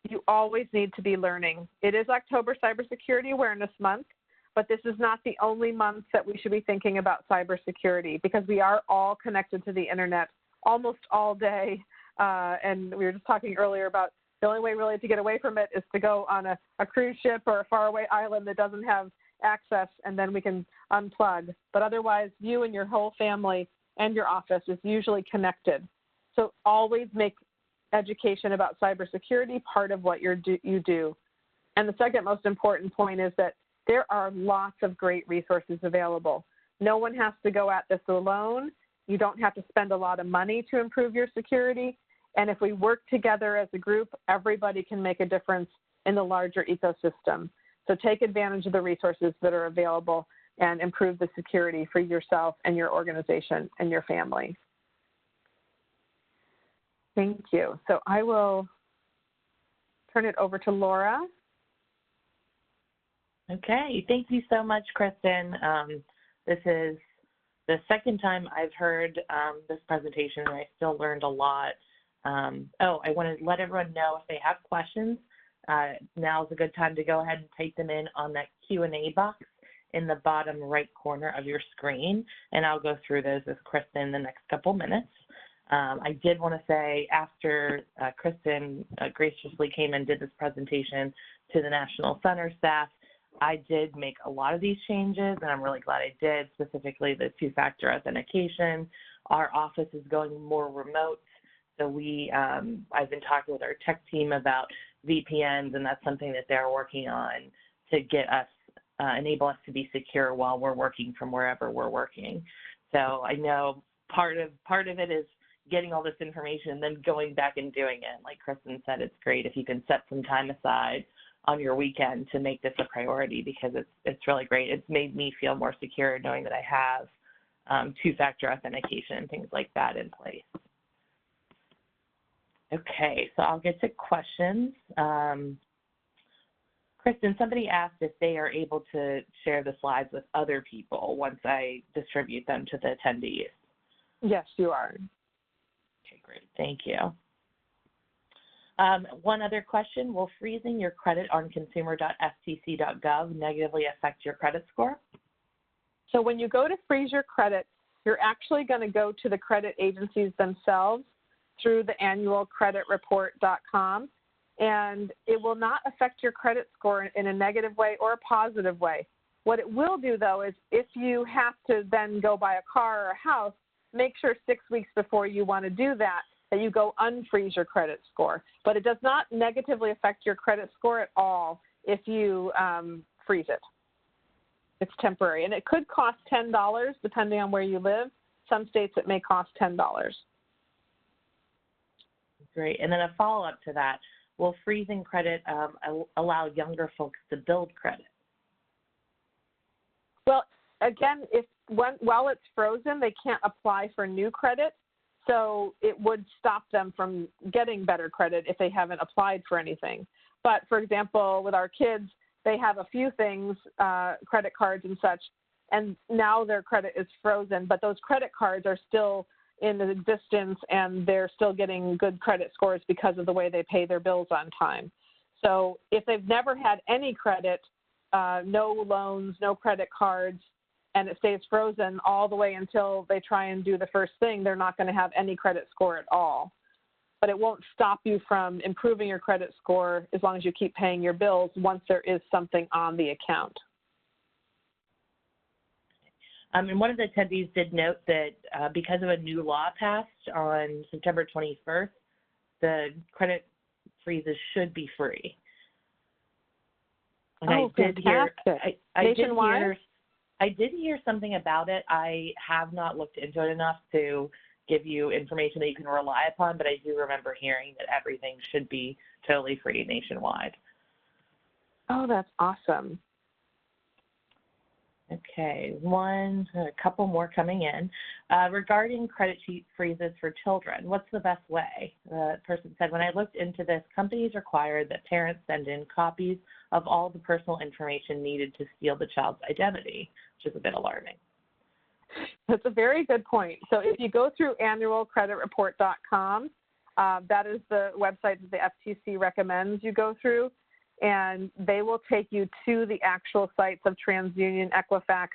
you always need to be learning. It is October Cybersecurity Awareness Month, but this is not the only month that we should be thinking about cybersecurity, because we are all connected to the internet almost all day. And we were just talking earlier about the only way really to get away from it is to go on a cruise ship or a faraway island that doesn't have access, and then we can unplug. But otherwise, you and your whole family and your office is usually connected. So always make education about cybersecurity part of what you do. And the second most important point is that there are lots of great resources available. No one has to go at this alone. You don't have to spend a lot of money to improve your security. And if we work together as a group, everybody can make a difference in the larger ecosystem. So take advantage of the resources that are available and improve the security for yourself and your organization and your family. Thank you. So I will turn it over to Laura. Okay, thank you so much, Kristen. This is the second time I've heard this presentation, and I still learned a lot. I want to let everyone know if they have questions, now's a good time to go ahead and type them in on that Q&A box in the bottom right corner of your screen, and I'll go through those with Kristen in the next couple minutes. I did want to say, after Kristen graciously came and did this presentation to the National Center staff, I did make a lot of these changes, and I'm really glad I did, specifically the two-factor authentication. Our office is going more remote, so I've been talking with our tech team about VPNs, and that's something that they're working on to get us enable us to be secure while we're working from wherever we're working. So I know part of it is getting all this information and then going back and doing it. Like Kristen said, it's great if you can set some time aside on your weekend to make this a priority, because it's really great. It's made me feel more secure knowing that I have two-factor authentication and things like that in place. Okay, so I'll get to questions. Kristen, somebody asked if they are able to share the slides with other people once I distribute them to the attendees. Yes, you are. Okay, great. Thank you. One other question, will freezing your credit on consumer.ftc.gov negatively affect your credit score? So when you go to freeze your credit, you're actually going to go to the credit agencies themselves through the annualcreditreport.com, and it will not affect your credit score in a negative way or a positive way. What it will do, though, is if you have to then go buy a car or a house, make sure 6 weeks before you want to do that you go unfreeze your credit score. But it does not negatively affect your credit score at all if you freeze it. It's temporary. And it could cost $10 depending on where you live. Some states it may cost $10. Great. And then a follow-up to that, will freezing credit allow younger folks to build credit? Well, again, while it's frozen, they can't apply for new credit. So it would stop them from getting better credit if they haven't applied for anything. But for example, with our kids, they have a few things, credit cards and such, and now their credit is frozen, but those credit cards are still in existence and they're still getting good credit scores because of the way they pay their bills on time. So if they've never had any credit, no loans, no credit cards, and it stays frozen all the way until they try and do the first thing, they're not going to have any credit score at all. But it won't stop you from improving your credit score as long as you keep paying your bills once there is something on the account. And one of the attendees did note that because of a new law passed on September 21st, the credit freezes should be free. And I did hear something about it. I have not looked into it enough to give you information that you can rely upon, but I do remember hearing that everything should be totally free nationwide. Oh, that's awesome. Okay, a couple more coming in. Regarding credit sheet freezes for children, what's the best way? The person said, when I looked into this, companies required that parents send in copies of all the personal information needed to steal the child's identity, which is a bit alarming. That's a very good point. So if you go through annualcreditreport.com, that is the website that the FTC recommends you go through, and they will take you to the actual sites of TransUnion, Equifax,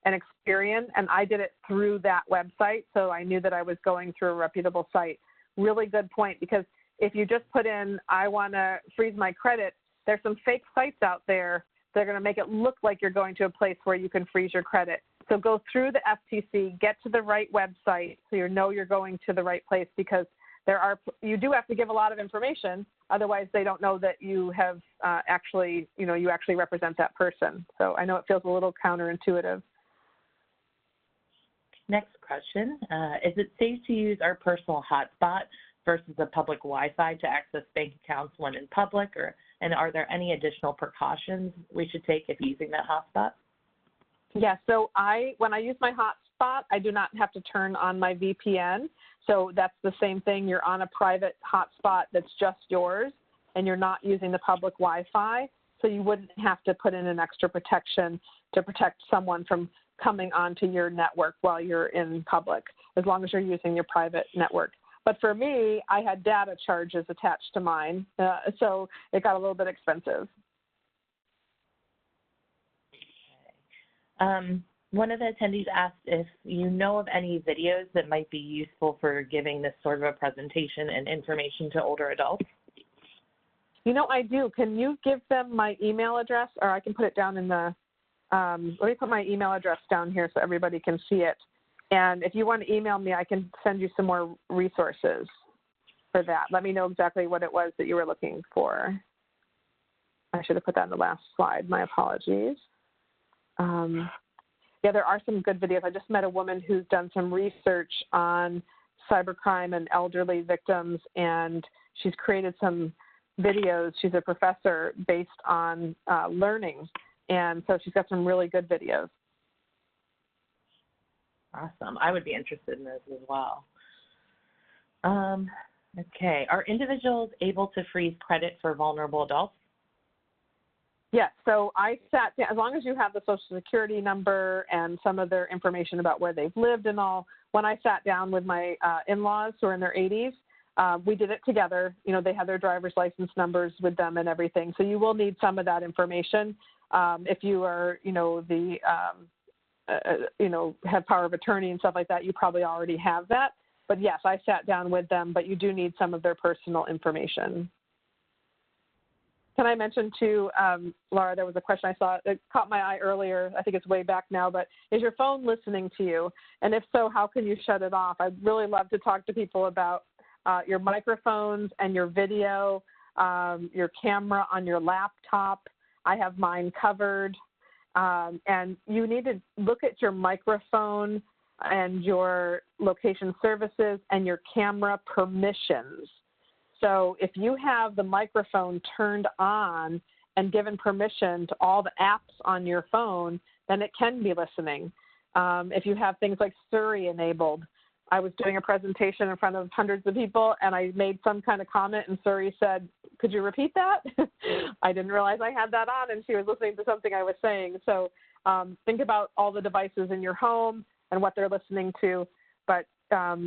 and Experian, and I did it through that website, so I knew that I was going through a reputable site. Really good point, because if you just put in, I want to freeze my credit, there's some fake sites out there that are going to make it look like you're going to a place where you can freeze your credit. So go through the FTC, get to the right website so you know you're going to the right place, because you do have to give a lot of information. Otherwise, they don't know that you have you actually represent that person. So I know it feels a little counterintuitive. Next question, is it safe to use our personal hotspot versus a public Wi-Fi to access bank accounts when in public, and are there any additional precautions we should take if using that hotspot? Yeah, so when I use my hotspot, I do not have to turn on my VPN. So that's the same thing. You're on a private hotspot that's just yours, and you're not using the public Wi-Fi. So you wouldn't have to put in an extra protection to protect someone from coming onto your network while you're in public, as long as you're using your private network. But for me, I had data charges attached to mine, so it got a little bit expensive. One of the attendees asked if you know of any videos that might be useful for giving this sort of a presentation and information to older adults. You know, I do. Can you give them my email address, or I can put it down in the, let me put my email address down here so everybody can see it. And if you want to email me, I can send you some more resources for that. Let me know exactly what it was that you were looking for. I should have put that in the last slide. My apologies. Yeah, there are some good videos. I just met a woman who's done some research on cybercrime and elderly victims, and she's created some videos. She's a professor based on learning, and so she's got some really good videos. Awesome. I would be interested in those as well. Okay. Are individuals able to freeze credit for vulnerable adults? Yes, so I sat down, as long as you have the Social Security number and some of their information about where they've lived and all, when I sat down with my in-laws who are in their 80s, we did it together. You know, they had their driver's license numbers with them and everything. So you will need some of that information. If you are, have power of attorney and stuff like that, you probably already have that. But yes, I sat down with them, but you do need some of their personal information. Can I mention too, Laura, there was a question I saw that caught my eye earlier. I think it's way back now, but is your phone listening to you? And if so, how can you shut it off? I'd really love to talk to people about your microphones and your video, your camera on your laptop. I have mine covered. And you need to look at your microphone and your location services and your camera permissions. So if you have the microphone turned on and given permission to all the apps on your phone, then it can be listening. If you have things like Siri enabled, I was doing a presentation in front of hundreds of people and I made some kind of comment and Siri said, "Could you repeat that?" I didn't realize I had that on and she was listening to something I was saying. So think about all the devices in your home and what they're listening to. But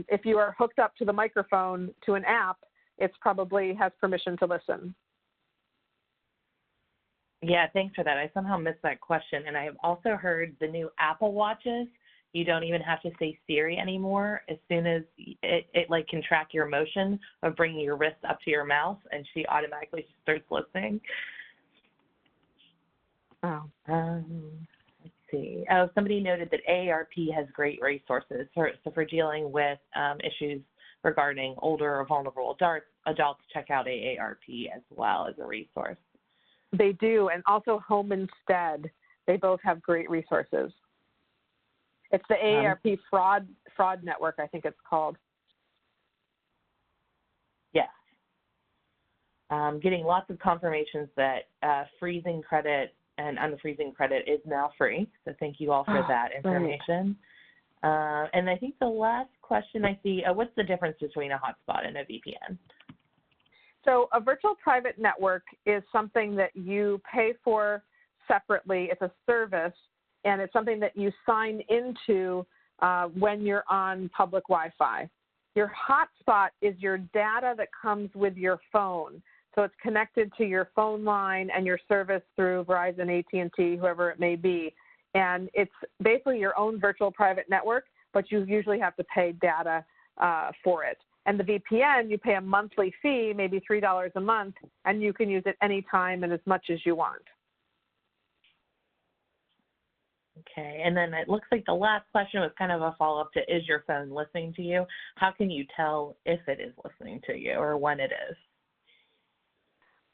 if you are hooked up to the microphone to an app, it probably has permission to listen. Yeah, thanks for that. I somehow missed that question. And I have also heard the new Apple Watches, you don't even have to say Siri anymore. As soon as it like can track your motion of bringing your wrist up to your mouth, and she automatically starts listening. Oh. Let's see. Oh, somebody noted that AARP has great resources for dealing with issues regarding older or vulnerable adults. Check out AARP as well as a resource. They do, and also Home Instead. They both have great resources. It's the AARP fraud network, I think it's called. Yes. Getting lots of confirmations that freezing credit and unfreezing credit is now free. So thank you all for that information. Right. And I think the last question I see, what's the difference between a hotspot and a VPN? So a virtual private network is something that you pay for separately. It's a service, and it's something that you sign into when you're on public Wi-Fi. Your hotspot is your data that comes with your phone. So it's connected to your phone line and your service through Verizon, AT&T, whoever it may be. And it's basically your own virtual private network, but you usually have to pay data for it. And the VPN, you pay a monthly fee, maybe $3 a month, and you can use it anytime and as much as you want. Okay, and then it looks like the last question was kind of a follow-up to, is your phone listening to you? How can you tell if it is listening to you or when it is?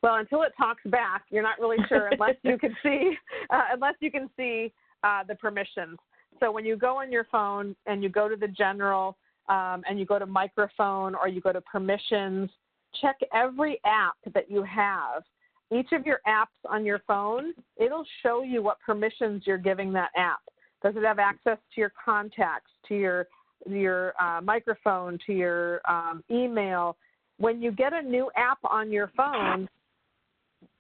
Well, until it talks back, you're not really sure unless you can see the permissions. So when you go on your phone and you go to the general and you go to microphone or you go to permissions, check every app that you have. Each of your apps on your phone, it'll show you what permissions you're giving that app. Does it have access to your contacts, to your microphone, to your email? When you get a new app on your phone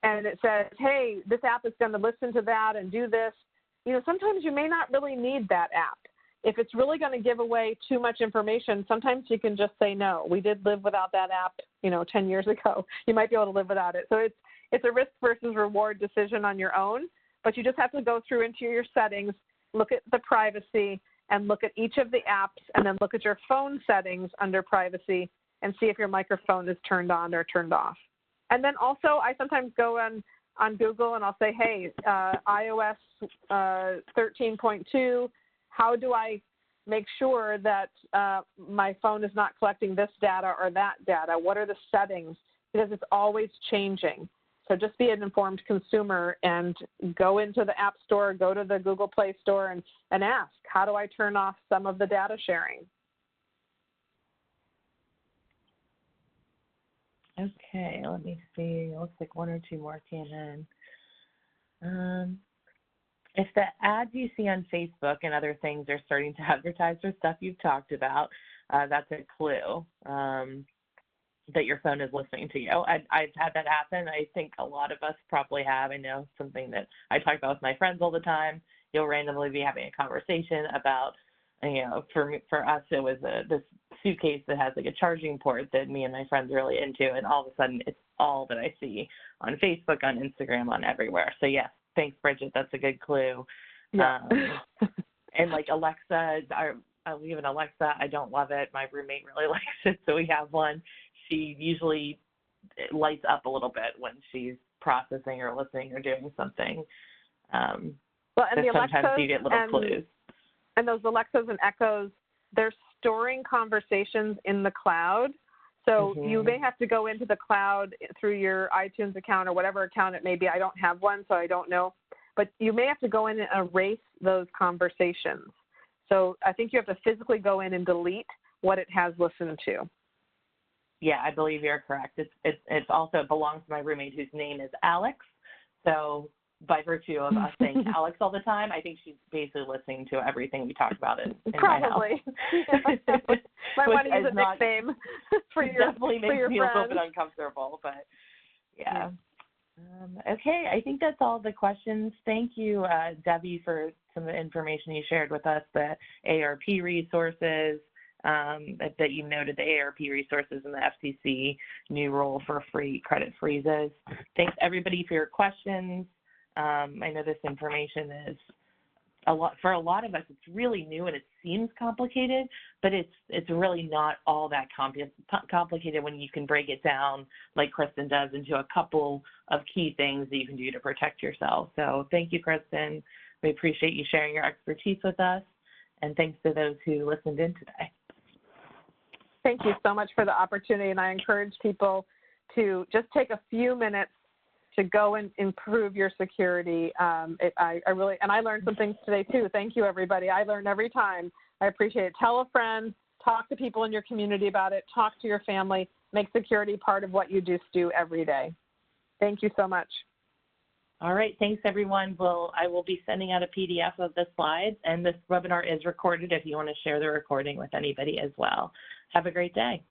and it says, hey, this app is going to listen to that and do this, sometimes you may not really need that app. If it's really going to give away too much information, sometimes you can just say no. We did live without that app, 10 years ago. You might be able to live without it. So it's a risk versus reward decision on your own, but you just have to go through into your settings, look at the privacy, and look at each of the apps, and then look at your phone settings under privacy and see if your microphone is turned on or turned off. And then also I sometimes go on Google and I'll say, hey, iOS 13.2, how do I make sure that my phone is not collecting this data or that data? What are the settings? Because it's always changing. So just be an informed consumer and go into the App Store, go to the Google Play Store and ask, how do I turn off some of the data sharing? Okay, let me see. It looks like one or two more came in. If the ads you see on Facebook and other things are starting to advertise for stuff you've talked about, that's a clue that your phone is listening to you. I've had that happen. I think a lot of us probably have. I know something that I talk about with my friends all the time. You'll randomly be having a conversation about, for us, it was this suitcase that has like a charging port that me and my friends are really into, and all of a sudden it's all that I see on Facebook, on Instagram, on everywhere. So yes, thanks, Bridget. That's a good clue. Yeah. And like Alexa, we have an Alexa. I don't love it. My roommate really likes it, so we have one. She usually lights up a little bit when she's processing or listening or doing something. Well, and the sometimes Alexas you get little clues. And those Alexas and Echoes, they're storing conversations in the cloud. So you may have to go into the cloud through your iTunes account or whatever account it may be. I don't have one, so I don't know. But you may have to go in and erase those conversations. So I think you have to physically go in and delete what it has listened to. Yeah, I believe you're correct. It's also belongs to my roommate whose name is Alex. So by virtue of us saying Alex all the time, I think she's basically listening to everything we talk about in Probably. my house. Might want to use a nickname for your definitely makes me a little bit uncomfortable, but yeah. Okay, I think that's all the questions. Thank you, Debbie, for some of the information you shared with us, the ARP resources, that you noted the ARP resources and the FTC new rule for free credit freezes. Thanks, everybody, for your questions. I know this information is for a lot of us, it's really new and it seems complicated, but it's really not all that complicated when you can break it down like Kristen does into a couple of key things that you can do to protect yourself. So thank you, Kristen. We appreciate you sharing your expertise with us, and thanks to those who listened in today. Thank you so much for the opportunity, and I encourage people to just take a few minutes to go and improve your security. I really, and I learned some things today too. Thank you, everybody. I learn every time. I appreciate it. Tell a friend, talk to people in your community about it, talk to your family, make security part of what you just do every day. Thank you so much. All right, thanks everyone. I will be sending out a PDF of the slides, and this webinar is recorded if you want to share the recording with anybody as well. Have a great day.